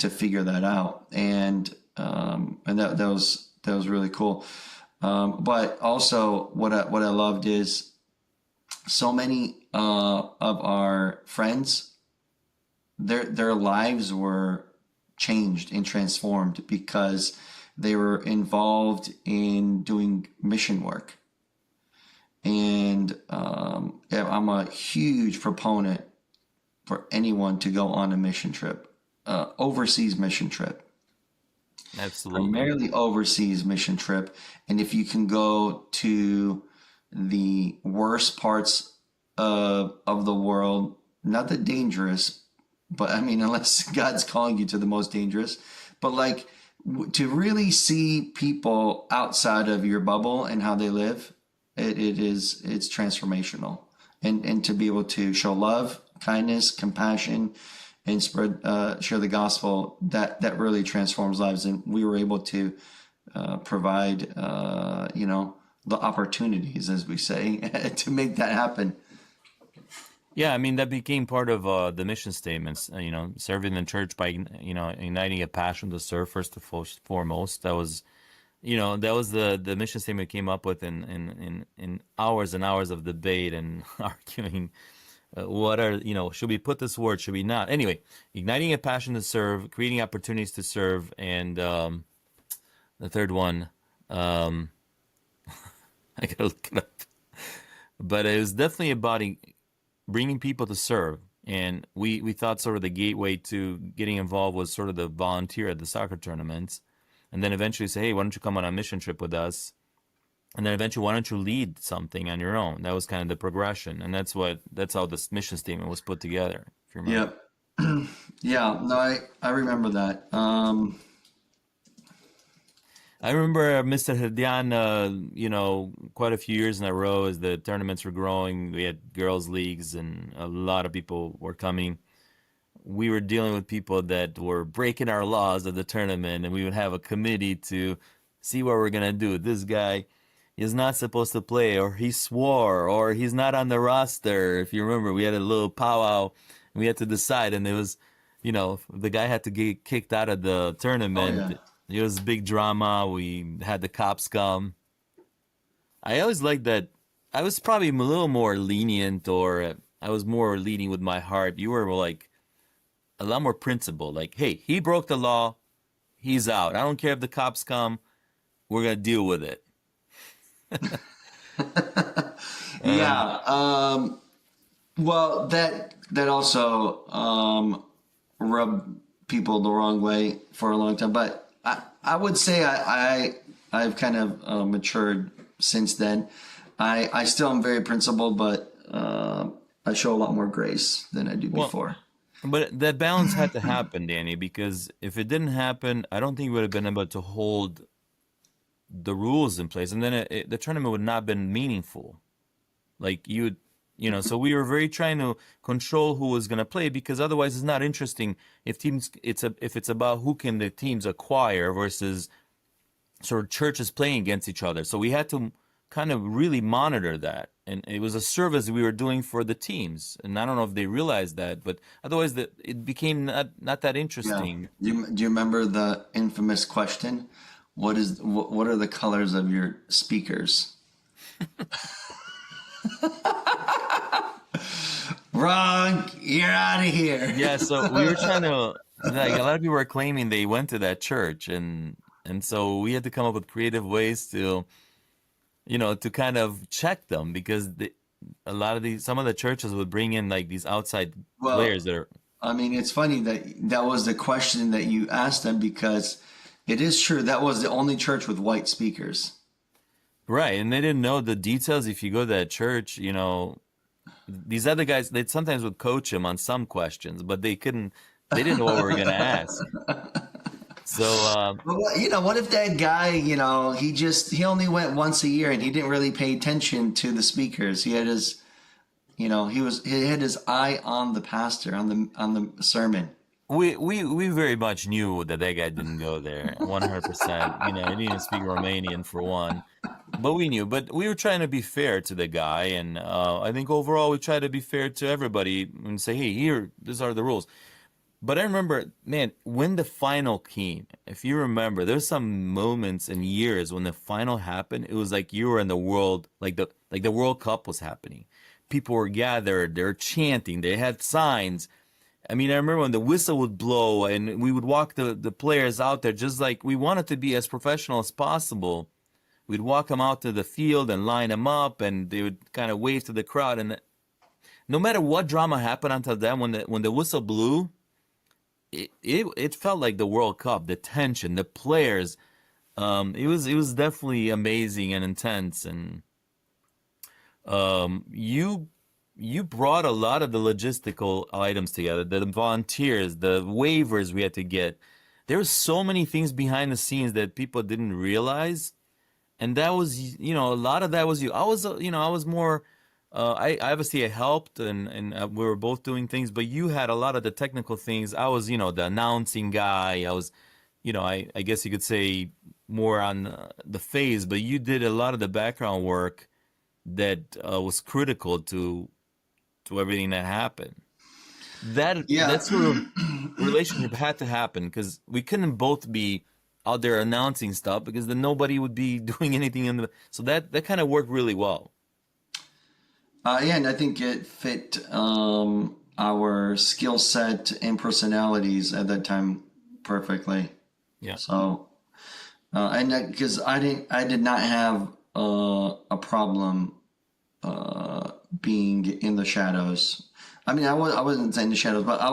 figure that out, and that was really cool. But also, what I loved is so many of our friends, their lives were changed and transformed because they were involved in doing mission work. And yeah, I'm a huge proponent for anyone to go on a mission trip, overseas mission trip, absolutely. primarily overseas mission trip. And if you can go to the worst parts of the world, not the dangerous, but I mean, unless God's calling you to the most dangerous, but like to really see people outside of your bubble and how they live, it's transformational. And to be able to show love, kindness, compassion, and spread share the gospel, that really transforms lives. And we were able to provide the opportunities, as we say, to make that happen. Yeah, I mean that became part of the mission statements. Serving the church by igniting a passion to serve first and foremost. That was the mission statement we came up with in hours and hours of debate and arguing. Should we put this word? Should we not? Anyway, igniting a passion to serve, creating opportunities to serve, and the third one, I gotta look it up. But it was definitely about bringing people to serve. And we thought sort of the gateway to getting involved was sort of the volunteer at the soccer tournaments. And then eventually say, hey, why don't you come on a mission trip with us? And then eventually, why don't you lead something on your own? That was kind of the progression. And that's how this mission statement was put together, if you remember. Yep. Yeah, no, I remember that. I remember Mr. Herdean, quite a few years in a row as the tournaments were growing. We had girls' leagues and a lot of people were coming. We were dealing with people that were breaking our laws of the tournament, and we would have a committee to see what we're going to do. This guy is not supposed to play, or he swore, or he's not on the roster. If you remember, we had a little powwow, and we had to decide, and it was, the guy had to get kicked out of the tournament. Oh, yeah. It was big drama. We had the cops come. I always liked that. I was probably a little more lenient, or I was more leading with my heart. You were like a lot more principled. Like, hey, he broke the law. He's out. I don't care if the cops come. We're going to deal with it. Yeah. Well, that also rubbed people the wrong way for a long time. But I would say I've kind of matured since then. I still am very principled, but I show a lot more grace than I do before. But that balance had to happen, Danny, because if it didn't happen, I don't think we would have been able to hold the rules in place, and then the tournament would not have been meaningful. Like so we were very trying to control who was going to play, because otherwise it's not interesting if it's about who can the teams acquire versus sort of churches playing against each other. So we had to kind of really monitor that, and it was a service we were doing for the teams. And I don't know if they realized that, but otherwise it became not that interesting. Yeah. Do you remember the infamous question? What are the colors of your speakers? Wrong. You're out of here. Yeah, so we were trying to, like, a lot of people were claiming they went to that church, and so we had to come up with creative ways to, to kind of check them, because some of the churches would bring in like these outside players that are. I mean, it's funny that was the question that you asked them, because it is true that was the only church with white speakers. Right, and they didn't know the details. If you go to that church, these other guys, they sometimes would coach him on some questions, but they didn't know what we were going to ask. So, what if that guy, he only went once a year and he didn't really pay attention to the speakers. He had his, he had his eye on the pastor, on the sermon. We very much knew that guy didn't go there 100%. He didn't even speak Romanian for one. But we knew. But we were trying to be fair to the guy, and I think overall we tried to be fair to everybody and say, hey, here, these are the rules. But I remember, man, when the final came, if you remember, there's some moments and years when the final happened. It was like you were in the world, like the World Cup was happening. People were gathered, they're chanting, they had signs. I mean, I remember when the whistle would blow and we would walk the players out there, just like we wanted to be as professional as possible. We'd walk them out to the field and line them up, and they would kind of wave to the crowd. And no matter what drama happened until then, when the whistle blew, it felt like the World Cup. The tension, the players, it was definitely amazing and intense. And you brought a lot of the logistical items together, the volunteers, the waivers we had to get. There were so many things behind the scenes that people didn't realize. And that was, a lot of that was you. I was more I obviously I helped, and we were both doing things, but you had a lot of the technical things. I was, the announcing guy. I was, I guess you could say more on the phase, but you did a lot of the background work that was critical to everything that happened. Yeah. That sort of relationship had to happen because we couldn't both be out there announcing stuff because then nobody would be doing anything in the. So that kind of worked really well. Yeah, and I think it fit our skill set and personalities at that time perfectly. Yeah. So, and because I did not have a problem being in the shadows. I mean, I wasn't in the shadows, but I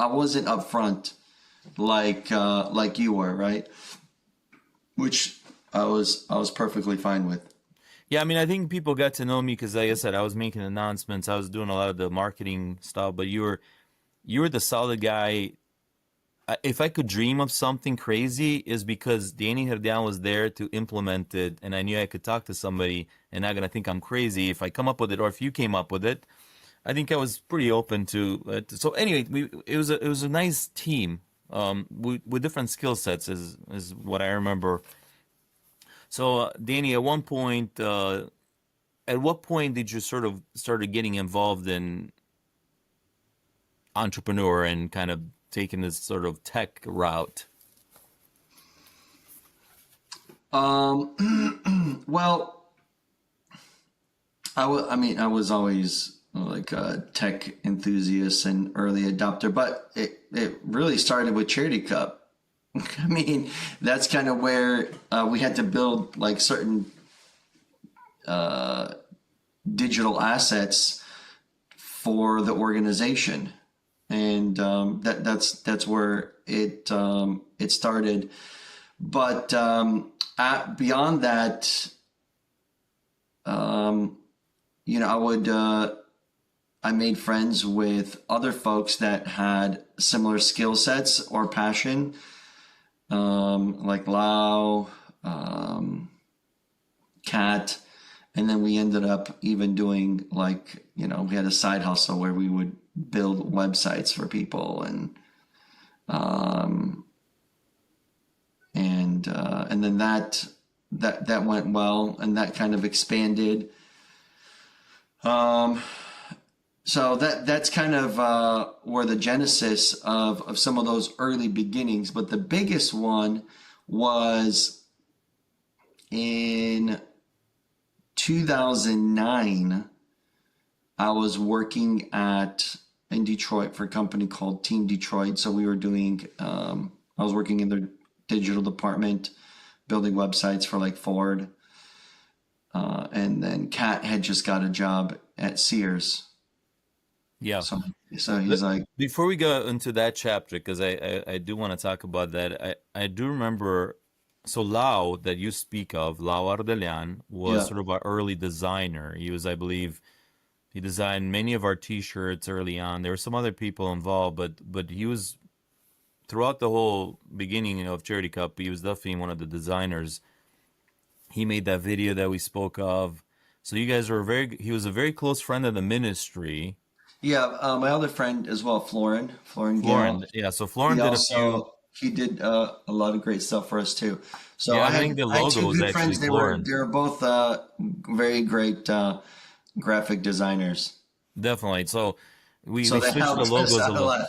wasn't upfront like you were, right? Which I was perfectly fine with. Yeah, I mean, I think people got to know me because, like I said, I was making announcements. I was doing a lot of the marketing stuff, but you were the solid guy. If I could dream of something crazy, is because Danny Herdean was there to implement it, and I knew I could talk to somebody and not gonna think I'm crazy if I come up with it or if you came up with it. I think I was pretty open so anyway, it was a nice team, with different skill sets is what I remember. So Danny, at what point did you sort of started getting involved in entrepreneur and kind of taking this sort of tech route? Well, I mean, I was always like a tech enthusiast and early adopter, but it really started with Charity Cup. I mean, that's kind of where we had to build like certain digital assets for the organization, and that's where it started. But beyond that, I made friends with other folks that had similar skill sets or passion, like Lau, Kat, and then we ended up even doing we had a side hustle where we would build websites for people and then that went well and that kind of expanded. So that's kind of where the genesis of some of those early beginnings. But the biggest one was in 2009. I was working in Detroit for a company called Team Detroit. So we were doing, I was working in their digital department, building websites for like Ford. And then Kat had just got a job at Sears. Yeah. So he's like, Before we go into that chapter, because I do want to talk about that, I do remember, so Lau that you speak of, Lau Ardelian, was yeah, sort of our early designer. He was, I believe, he designed many of our T-shirts early on. There were some other people involved, but he was, throughout the whole beginning of Charity Cup, he was definitely one of the designers. He made that video that we spoke of. So you guys were he was a very close friend of the ministry. yeah. My other friend as well, Florin Gale. Florin, yeah. So Florin did a few. He did a lot of great stuff for us too. So Yeah, I think the I had logo two was good actually friends. Florin. They were both very great graphic designers. Definitely. So So we that switched the helped us logos a out a little. lot.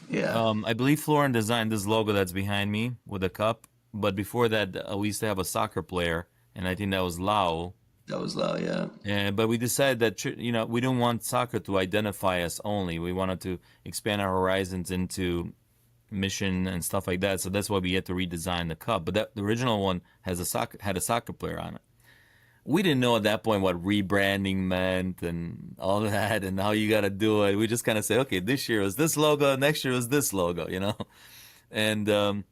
Yeah. I believe Florin designed this logo that's behind me with a cup. But before that, we used to have a soccer player, and I think that was Lau. That was low, yeah. But we decided that we didn't want soccer to identify us only. We wanted to expand our horizons into mission and stuff like that. So that's why we had to redesign the cup. But the original one had a soccer player on it. We didn't know at that point what rebranding meant and all that and how you got to do it. We just kind of say, okay, this year was this logo, next year was this logo. And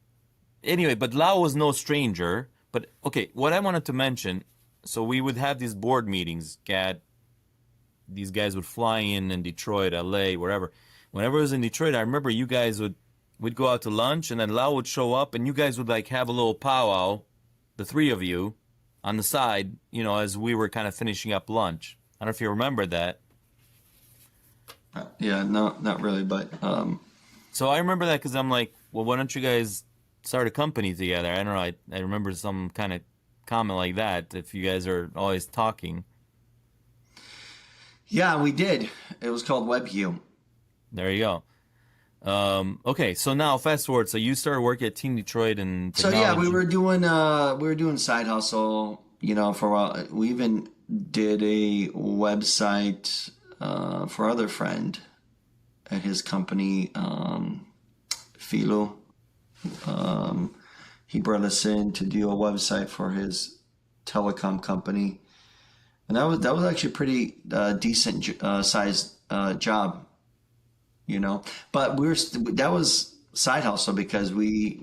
anyway, but Lau was no stranger. But okay, what I wanted to mention, so we would have these board meetings, these guys would fly in Detroit, LA, wherever. Whenever I was in Detroit, I remember you guys we'd go out to lunch and then Lau would show up and you guys would like have a little powwow, the three of you, on the side, as we were kind of finishing up lunch. I don't know if you remember that. Yeah, no, not really, but So I remember that because I'm like, well, why don't you guys start a company together? I don't know. I remember some kind of comment like that. If you guys are always talking, yeah, we did. It was called WebHue. there you go. Okay, so now fast forward. So you started working at Team Detroit in So yeah, technology. we were doing side hustle, for a while. We even did a website for other friend at his company, Philo. He brought us in to do a website for his telecom company, and that was actually a pretty decent sized job, But that was side hustle because we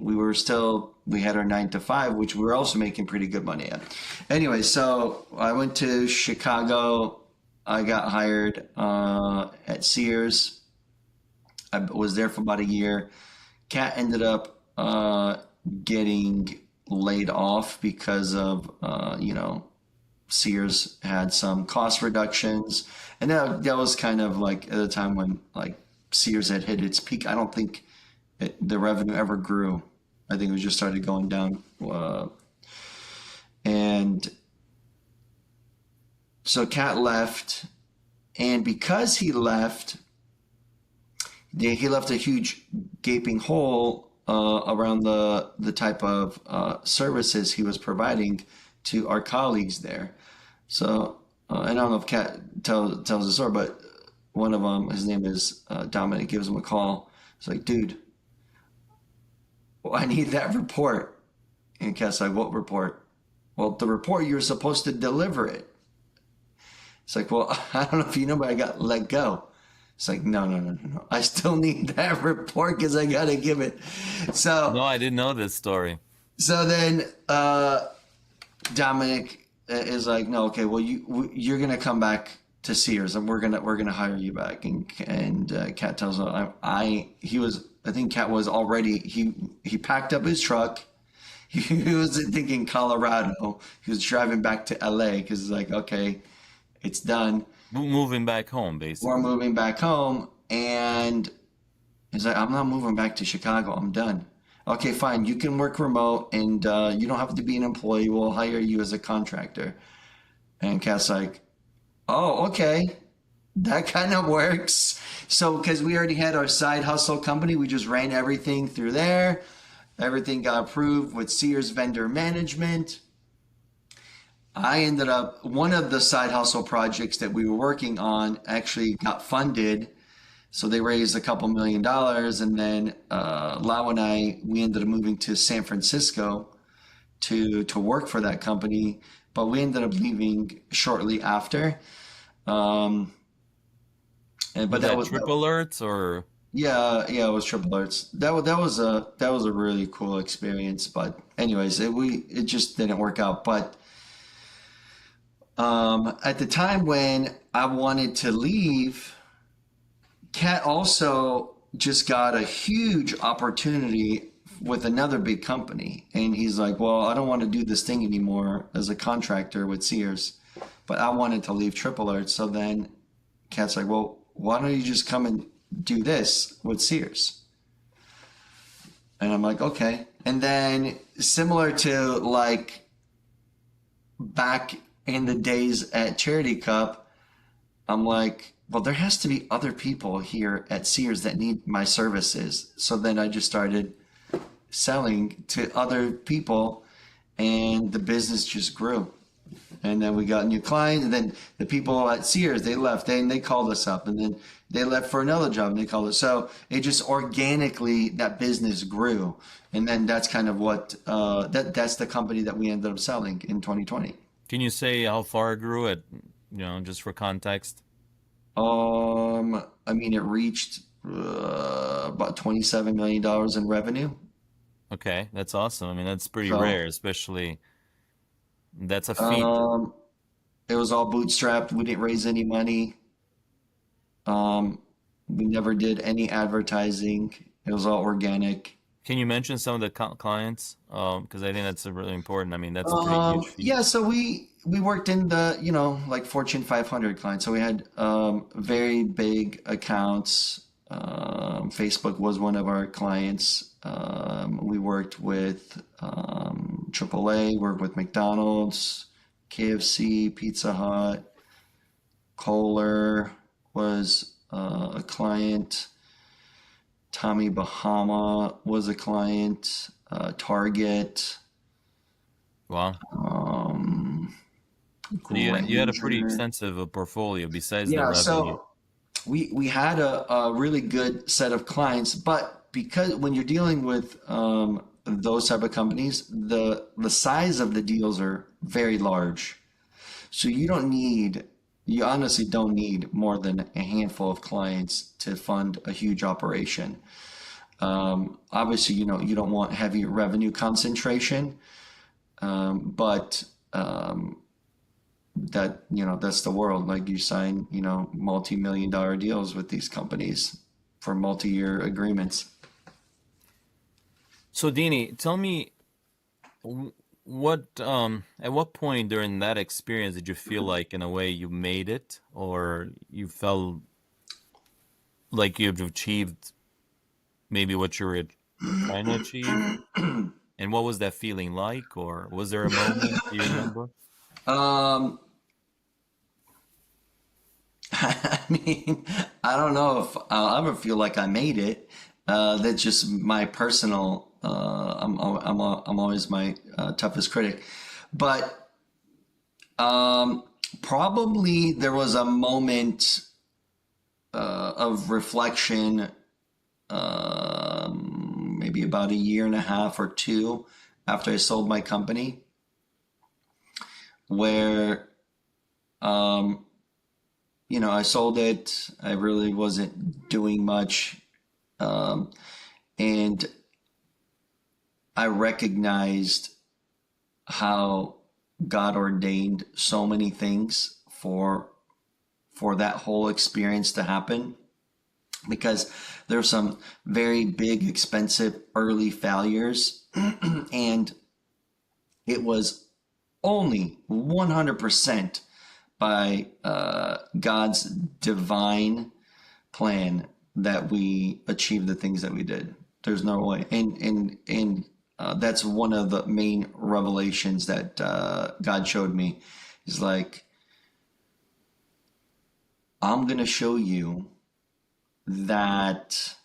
had our 9 to 5, which we were also making pretty good money at. Anyway, so I went to Chicago. I got hired at Sears. I was there for about a year. Kat ended up getting laid off because of Sears had some cost reductions, and that was kind of like at a time when like Sears had hit its peak. I don't think the revenue ever grew. I think it was just started going down, and so Kat left, and because he left, he left a huge gaping hole around the type of services he was providing to our colleagues there. So, and I don't know if Kat tells the story, but one of them, his name is Dominic, gives him a call. It's like, dude, well, I need that report. And Kat's like, what report? Well, the report, you're supposed to deliver it. It's like, well, I don't know if you know, but I got let go. It's like, no, no, no, no, no. I still need that report because I got to give it. No, So, I didn't know this story. so then Dominic is like, no, okay, well, you're gonna come back to Sears, and we're gonna hire you back. And Kat tells him, I think Kat was already he packed up his truck. He was thinking Colorado. He was driving back to LA because he's like, okay, it's done. Moving back home, We're basically. moving back home, and he's like, I'm not moving back to Chicago. I'm done. Okay, fine. You can work remote, and you don't have to be an employee. We'll hire you as a contractor. And Kat's like, oh, okay. That kind of works. So, because we already had our side hustle company, we just ran everything through there. Everything got approved with Sears vendor management. I ended up, one of the side hustle projects that we were working on actually got funded. So they raised a couple $1 million. And then Lau and we ended up moving to San Francisco to work for that company. But we ended up leaving shortly after. Was But that triple alerts or? yeah, yeah, it was triple arts. That was a really cool experience. But anyways, it just didn't work out. But at the time when I wanted to leave, Kat also just got a huge opportunity with another big company, and he's like, "Well, I don't want to do this thing anymore as a contractor with Sears, but I wanted to leave Triple Arts." So then Kat's like, "Well, why don't you just come and do this with Sears?" And I'm like, "Okay." And then similar to like back in the days at Charity Cup, I'm like, well, there has to be other people here at Sears that need my services. So then I just started selling to other people, and the business just grew. And then we got new clients, and then the people at Sears, they left, and they called us up, and then they left for another job, and they called us. So it just organically, that business grew. And then that's kind of what, that's the company that we ended up selling in 2020. Can you say how far it grew at, just for context? I mean, it reached about $27 million in revenue. Okay, that's awesome. I mean, that's pretty So rare, especially that's a feat. um, it was all bootstrapped. We didn't raise any money. Um, we never did any advertising. It was all organic. Can you mention some of the clients? Because I think that's really important. I mean, that's a pretty huge feat. Yeah, so we worked in the, like Fortune 500 clients. So we had very big accounts. Facebook was one of our clients. We worked with AAA, worked with McDonald's, KFC, Pizza Hut, Kohler was a client. Tommy Bahama was a client. Target. Wow. Um, So you had a pretty Granger. extensive portfolio besides the Yeah, revenue. so we had a really good set of clients, but because when you're dealing with those type of companies, the size of the deals are very large. So you honestly don't need more than a handful of clients to fund a huge operation. Obviously, you don't want heavy revenue concentration, but that's the world. Like you sign, multi-million dollar deals with these companies for multi-year agreements. So, Dini, tell me what at what point during that experience did you feel like in a way you made it or you felt like you've achieved maybe what you were trying to achieve? And what was that feeling like? Or was there a moment you remember? Um, I mean, I don't know if I'll ever feel like I made it. That's just my personal. I'm always my toughest critic, but probably there was a moment of reflection, maybe about a year and a half or two after I sold my company, where I sold it. I really wasn't doing much. And I recognized how God ordained so many things for that whole experience to happen, because there's some very big, expensive early failures, and it was only 100% by God's divine plan that we achieved the things that we did. There's no way, and that's one of the main revelations that God showed me. Is like, I'm gonna show you that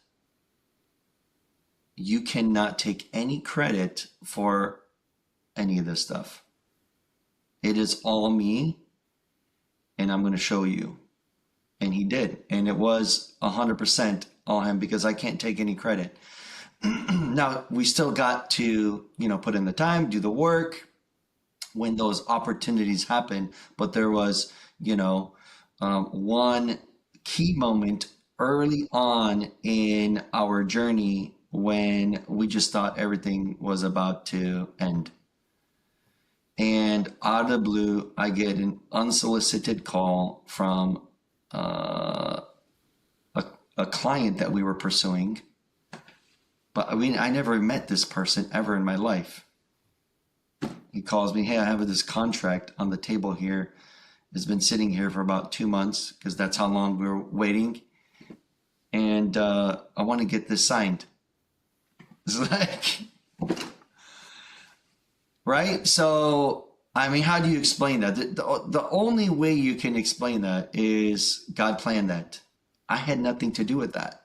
you cannot take any credit for any of this stuff. It is all me, and I'm going to show you. And he did. And it was 100% all him, because I can't take any credit. Now, we still got to, put in the time, do the work when those opportunities happen. But there was, one key moment early on in our journey when we just thought everything was about to end. And out of the blue, I get an unsolicited call from a client that we were pursuing. But I mean, I never met this person ever in my life. He calls me, hey, I have this contract on the table here. It's been sitting here for about 2 months, because that's how long we were waiting. And I want to get this signed. It's like, right? So, I mean, how do you explain that? The only way you can explain that is God planned that. I had nothing to do with that.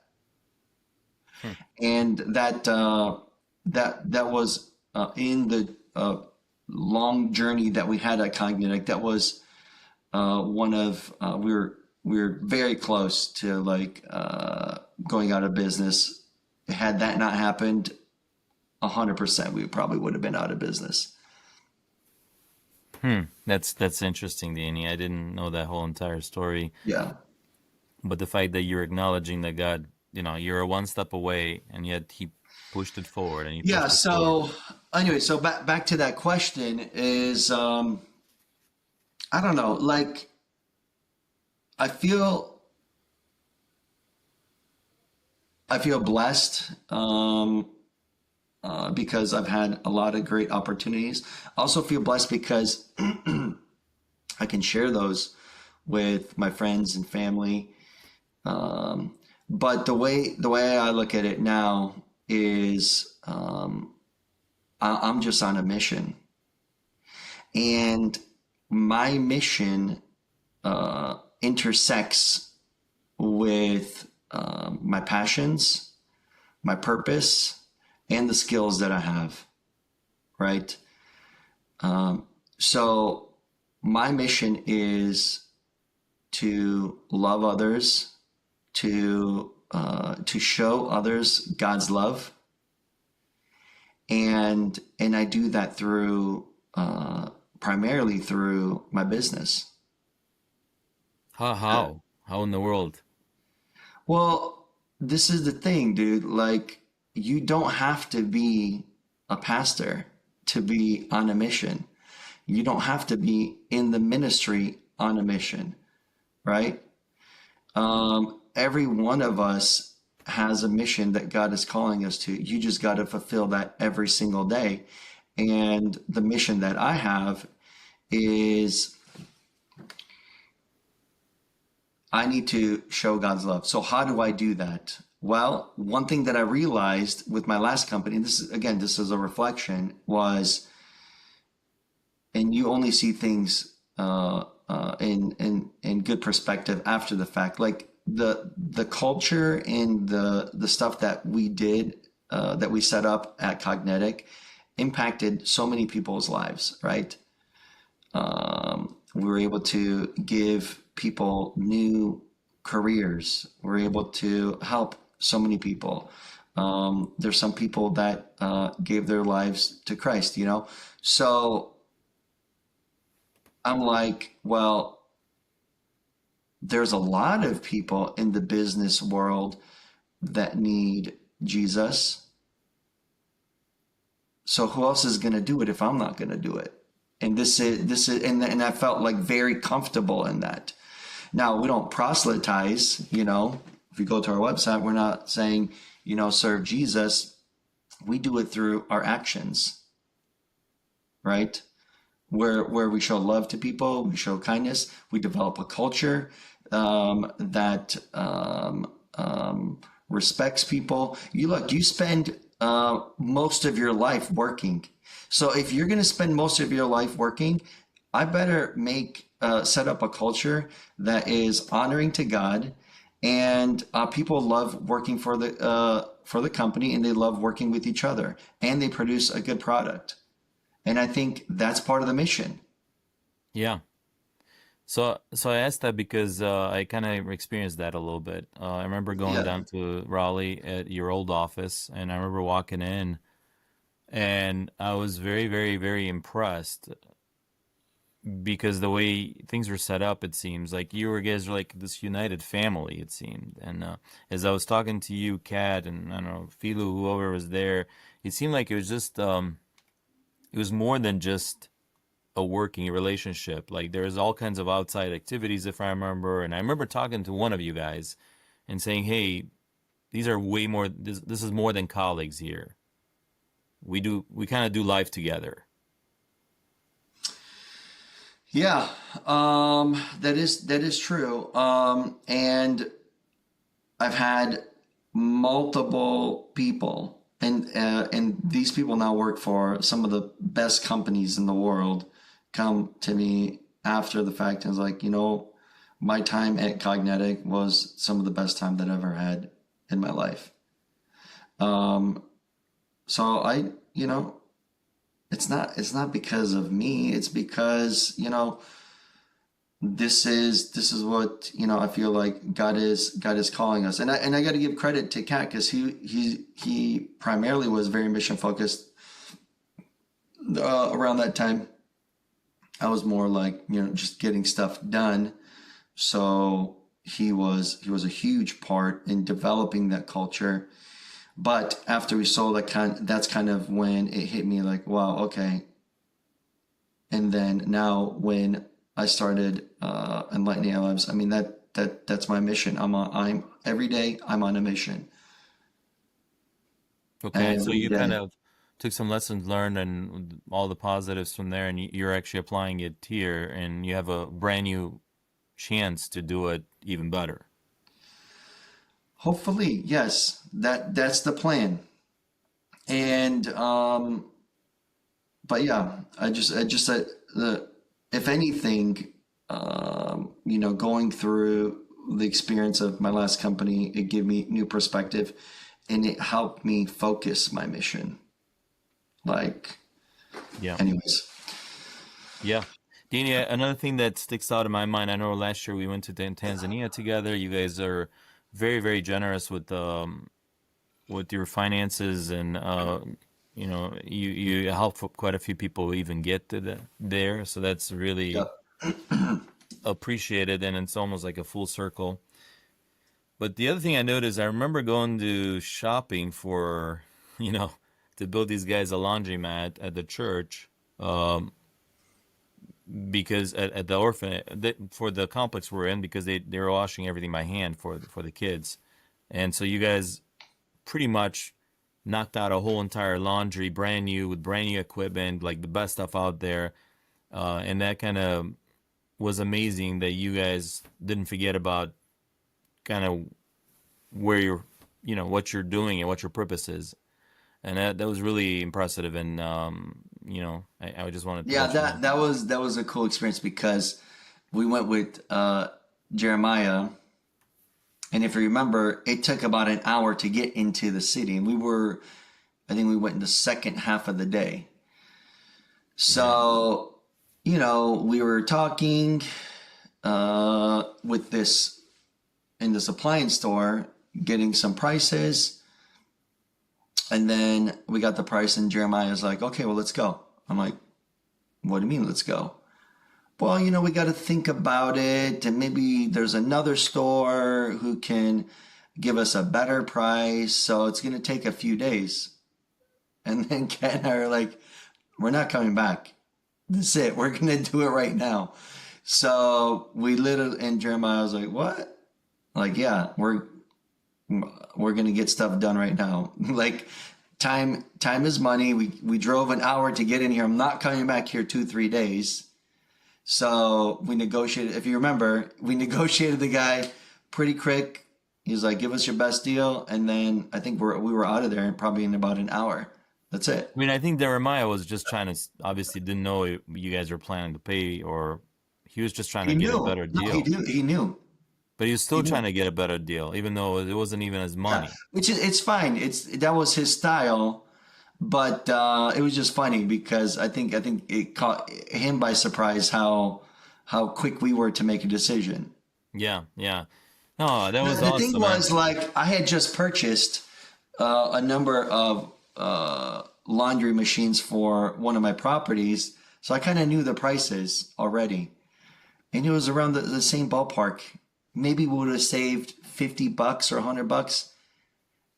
And that was in the long journey that we had at Cognitic. That was one of we were very close to going out of business. Had that not happened, 100%, we probably would have been out of business. That's interesting, Danny. I didn't know that whole entire story. Yeah. But the fact that you're acknowledging that God, you're one step away, and yet He pushed it forward, and He Yeah. pushed it forward. So anyway, so back to that question is, I don't know, like, I feel blessed. because I've had a lot of great opportunities. I also feel blessed because I can share those with my friends and family. But the way I look at it now is I'm just on a mission, and my mission intersects with my passions, my purpose, and the skills that I have. Right. So my mission is to love others, to show others God's love, and I do that through primarily through my business. How in the world? Well, this is the thing, dude. Like, you don't have to be a pastor to be on a mission. You don't have to be in the ministry on a mission, right? Every one of us has a mission that God is calling us to. You just got to fulfill that every single day. And the mission that I have is I need to show God's love. So how do I do that? Well, one thing that I realized with my last company, this is a reflection, was, and you only see things in good perspective after the fact. Like the culture and the stuff that we did, that we set up at Cognetic, impacted so many people's lives, right? We were able to give people new careers. We're able to help so many people. There's some people that gave their lives to Christ, you know? So I'm like, well, there's a lot of people in the business world that need Jesus. So who else is going to do it if I'm not going to do it? And and I felt like very comfortable in that. Now, we don't proselytize, you know. If you go to our website, we're not saying, you know, serve Jesus. We do it through our actions, right? Where we show love to people, we show kindness, we develop a culture that respects people. You spend most of your life working. So if you're going to spend most of your life working, I better set up a culture that is honoring to God, and people love working for the company, and they love working with each other, and they produce a good product. And I think that's part of the mission. Yeah. So I asked that because I kind of experienced that a little bit. I remember going Yeah. down to Raleigh at your old office, and I remember walking in, and I was very, very, very impressed because the way things were set up, it seems like you guys were like this united family, it seemed. And as I was talking to you, Kat, and I don't know, Philu, whoever was there, it seemed like it was just, it was more than just a working relationship. Like there was all kinds of outside activities, if I remember. And I remember talking to one of you guys and saying, "Hey, these are way more. This is more than colleagues here. We kind of do life together." Yeah, that is true. And I've had multiple people, and these people now work for some of the best companies in the world, come to me after the fact and was like, you know, my time at Cognetic was some of the best time that I've ever had in my life. So you know, it's not because of me. It's because, you know, this is what, you know, I feel like God is calling us. And I got to give credit to Kat, because he primarily was very mission focused around that time. I was more like, you know, just getting stuff done. So he was a huge part in developing that culture. But after we sold that's kind of when it hit me like, wow, okay. And then now when I started Enlighten AI Labs, I mean, that's my mission. I'm every day I'm on a mission. Okay, so Every you kind day. of took some lessons learned and all the positives from there, and you're actually applying it here, and you have a brand new chance to do it even better. Hopefully, yes, that's the plan. And but yeah, I just said if anything, going through the experience of my last company, it gave me new perspective, and it helped me focus my mission. Like, Yeah. anyways, Yeah. Danny, another thing that sticks out in my mind, I know last year we went to Tanzania together. You guys are very, very generous with your finances, and you help quite a few people even get to there. So that's really yep, appreciated, and it's almost like a full circle. But the other thing I noticed, I remember going to shopping for, you know, to build these guys a laundromat at the church. Um, because at the orphan for the complex we're in, because they were washing everything by hand for the kids, and so you guys pretty much knocked out a whole entire laundry brand new with brand new equipment, like the best stuff out there, and that kind of was amazing that you guys didn't forget about kind of where you're, what you're doing and what your purpose is, and that was really impressive, and I just wanted to yeah, let you know. that was a cool experience because we went with Jeremiah. And if you remember, it took about an hour to get into the city. And I think we went in the second half of the day. Yeah. So, we were talking with this in this appliance store, getting some prices. And then we got the price, and Jeremiah's like, okay, well, let's go. I'm like, what do you mean, let's go? Well, we got to think about it, and maybe there's another store who can give us a better price. So it's going to take a few days. And then Ken and I are like, we're not coming back. That's it. We're going to do it right now. So we literally, and Jeremiah was like, what? Like, yeah, we're going to get stuff done right now. Like, time is money. We drove an hour to get in here. I'm not coming back here 2-3 days. So we negotiated, if you remember, we negotiated the guy pretty quick. He was like, give us your best deal. And then I think we were out of there probably in about an hour. That's it. I mean, I think Jeremiah was just trying to, obviously didn't know you guys were planning to pay, or he was just trying He to get a knew. better No, he deal. knew. He knew. But he was He still knew. trying to get a better deal, even though it wasn't even his Yeah. money. Which is, it's fine. That was his style. But it was just funny because I think it caught him by surprise how quick we were to make a decision. Yeah, yeah. No, that was The thing awesome, man. was, like, I had just purchased a number of laundry machines for one of my properties, so I kind of knew the prices already, and it was around the same ballpark. Maybe we would have saved $50 or $100,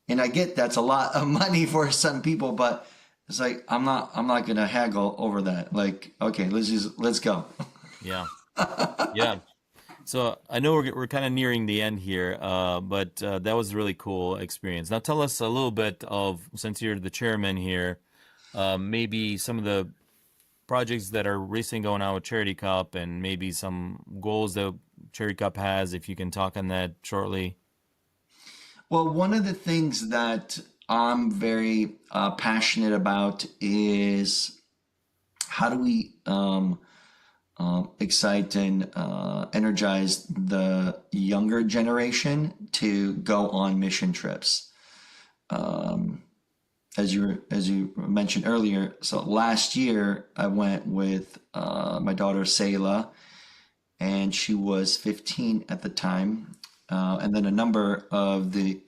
and I get that's a lot of money for some people, but it's like I'm not gonna haggle over that. Like, okay, let's go. Yeah, yeah. So I know we're kind of nearing the end here, but that was a really cool experience. Now tell us a little bit of, since you're the chairman here, maybe some of the projects that are recently going on with Charity Cup, and maybe some goals that Charity Cup has, if you can talk on that shortly. Well, one of the things that I'm very passionate about is how do we excite and energize the younger generation to go on mission trips. As you mentioned earlier, so last year I went with my daughter Selah, and she was 15 at the time, and then a number of the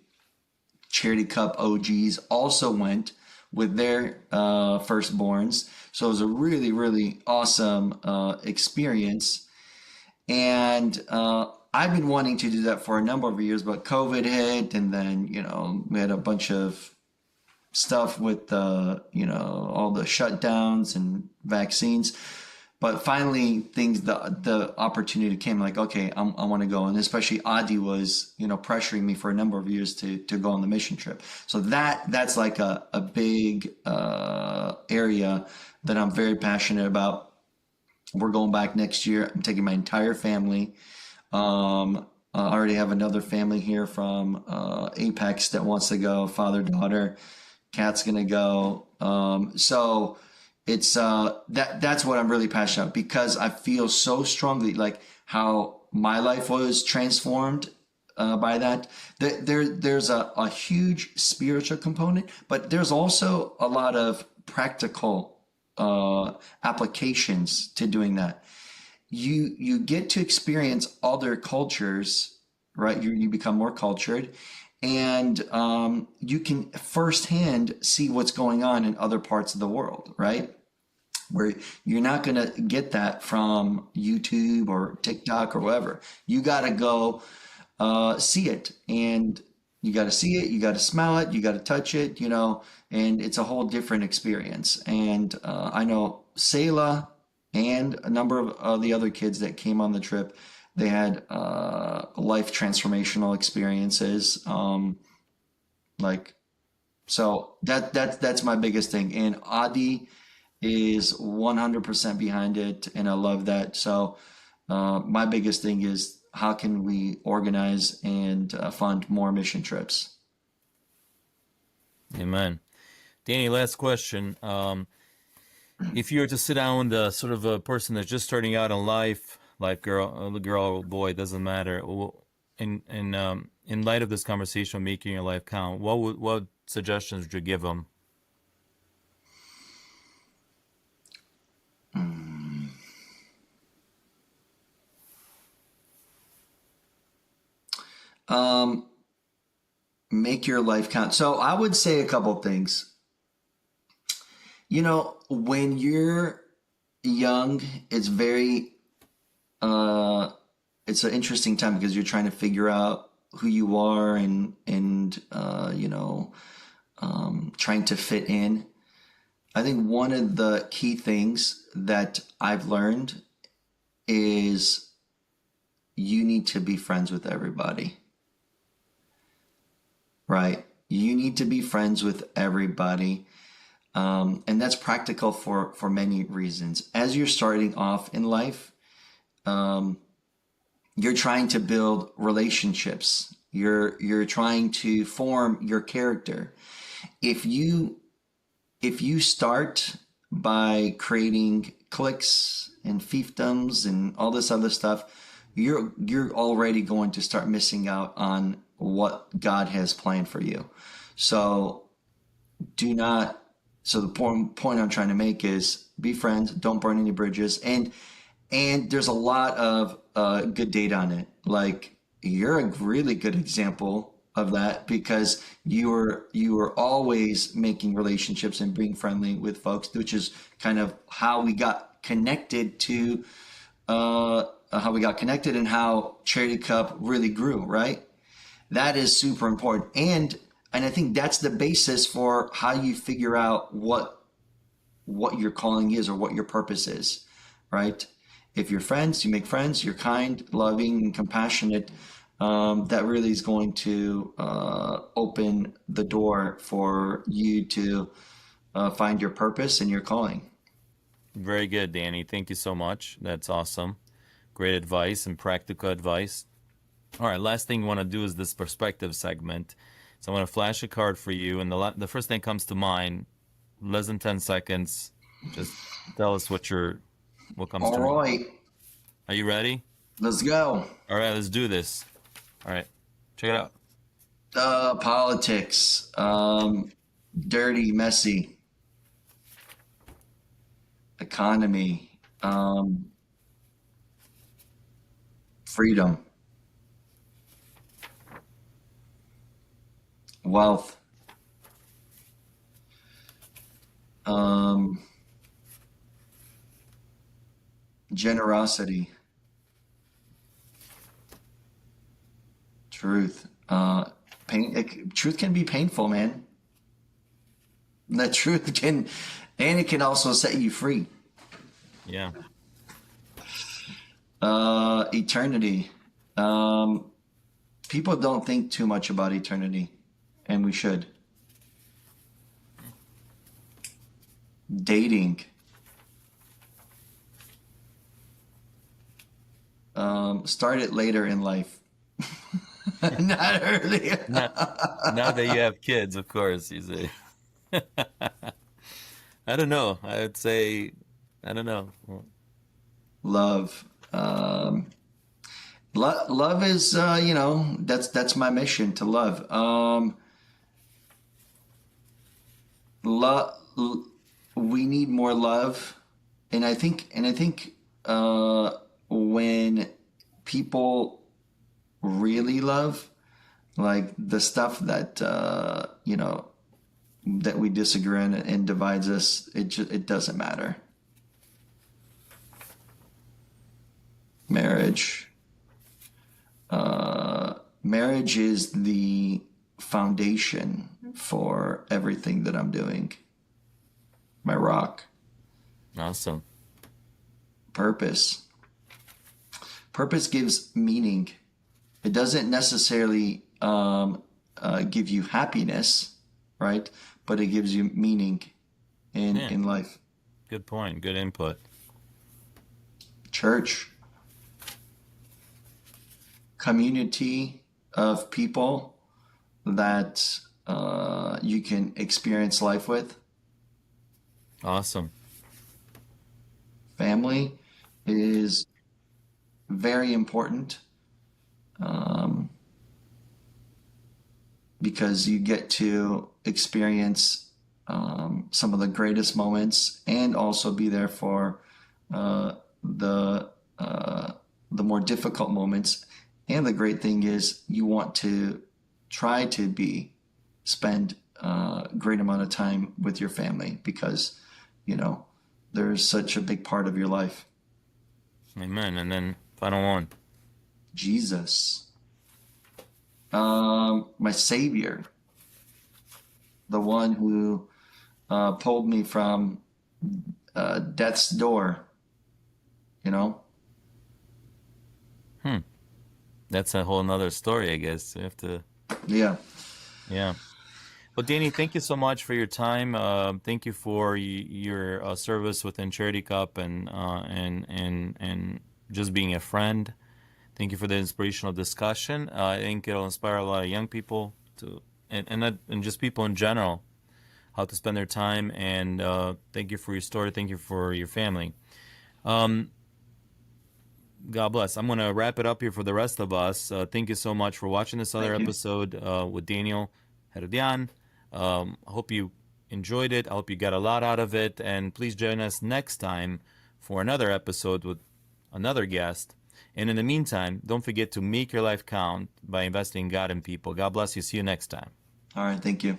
Charity Cup OGs also went with their firstborns. So it was a really, really awesome experience. And I've been wanting to do that for a number of years, but COVID hit, and then, we had a bunch of stuff with, all the shutdowns and vaccines. But finally, the opportunity came. Like, okay, I want to go, and especially Adi was, pressuring me for a number of years to go on the mission trip. So that's like a big area that I'm very passionate about. We're going back next year. I'm taking my entire family. I already have another family here from Apex that wants to go. Father, daughter, Kat's gonna go. So it's that's what I'm really passionate about, because I feel so strongly like how my life was transformed by that. There's a huge spiritual component, but there's also a lot of practical applications to doing that. You get to experience other cultures, right? You become more cultured, and you can firsthand see what's going on in other parts of the world, right? Where you're not going to get that from YouTube or TikTok or whatever. You got to go see it, and you got to see it, you got to smell it, you got to touch it, and it's a whole different experience. And I know Selah and a number of the other kids that came on the trip, they had life transformational experiences. Like, so that's my biggest thing. And Adi is 100% behind it, and I love that. So my biggest thing is, how can we organize and fund more mission trips? Amen. Danny, last question. If you were to sit down with a sort of a person that's just starting out in life girl, boy, doesn't matter. In light of this conversation, making your life count, what suggestions would you give them? Make your life count. So I would say a couple of things. When you're young, it's very it's an interesting time, because you're trying to figure out who you are, and trying to fit in. I think one of the key things that I've learned is you need to be friends with everybody. Right? You need to be friends with everybody. And that's practical for many reasons. As you're starting off in life, you're trying to build relationships. You're trying to form your character. If you start by creating cliques and fiefdoms and all this other stuff, you're already going to start missing out on what God has planned for you. So the point I'm trying to make is, be friends, don't burn any bridges. And there's a lot of good data on it. Like, you're a really good example of that, because you were always making relationships and being friendly with folks, which is kind of how we got connected to and how Charity Cup really grew, right? That is super important. And I think that's the basis for how you figure out what your calling is, or what your purpose is, right? If you're friends, you make friends, you're kind, loving, and compassionate, that really is going to open the door for you to find your purpose and your calling. Very good, Danny. Thank you so much. That's awesome. Great advice and practical advice. All right, last thing we want to do is this perspective segment. So I'm going to flash a card for you, and the first thing comes to mind, less than 10 seconds. Just tell us what comes to mind. All right. Are you ready? Let's go. All right, let's do this. All right, check it out. Politics. Dirty, messy. Economy. Freedom. Wealth. Generosity. Truth. Truth can be painful, man. The truth can, and it can also set you free. Yeah. Eternity. Um, People don't think too much about eternity, and we should. Dating. Start it later in life, not early. Now, now that you have kids, of course, you say. I don't know. I would say, I don't know. Love. Love is, that's my mission, to love. Love. We need more love, and I think when people really love, like the stuff that that we disagree on and divides us, it doesn't matter. Marriage. Marriage is the foundation for everything that I'm doing. My rock. Awesome. Purpose. Purpose gives meaning. It doesn't necessarily give you happiness, right? But it gives you meaning Yeah, in life. good point. Good input. Church. Community of people that you can experience life with. Awesome. Family is very important, because you get to experience some of the greatest moments and also be there for the more difficult moments. And the great thing is you want to try to spend a great amount of time with your family, because there's such a big part of your life. Amen. And then final one. Jesus, my Savior, the one who pulled me from death's door. You know, That's a whole nother story, I guess. You have to, yeah. yeah. Well, Danny, thank you so much for your time. Thank you for your service within Charity Cup and just being a friend. Thank you for the inspirational discussion. I think it'll inspire a lot of young people to and just people in general how to spend their time. And thank you for your story. Thank you for your family. God bless. I'm going to wrap it up here for the rest of us. Thank you so much for watching this other Thank you. episode with Daniel Herdean. I hope you enjoyed it. I hope you got a lot out of it. And please join us next time for another episode with another guest. And in the meantime, don't forget to make your life count by investing in God and people. God bless you. See you next time. All right. Thank you.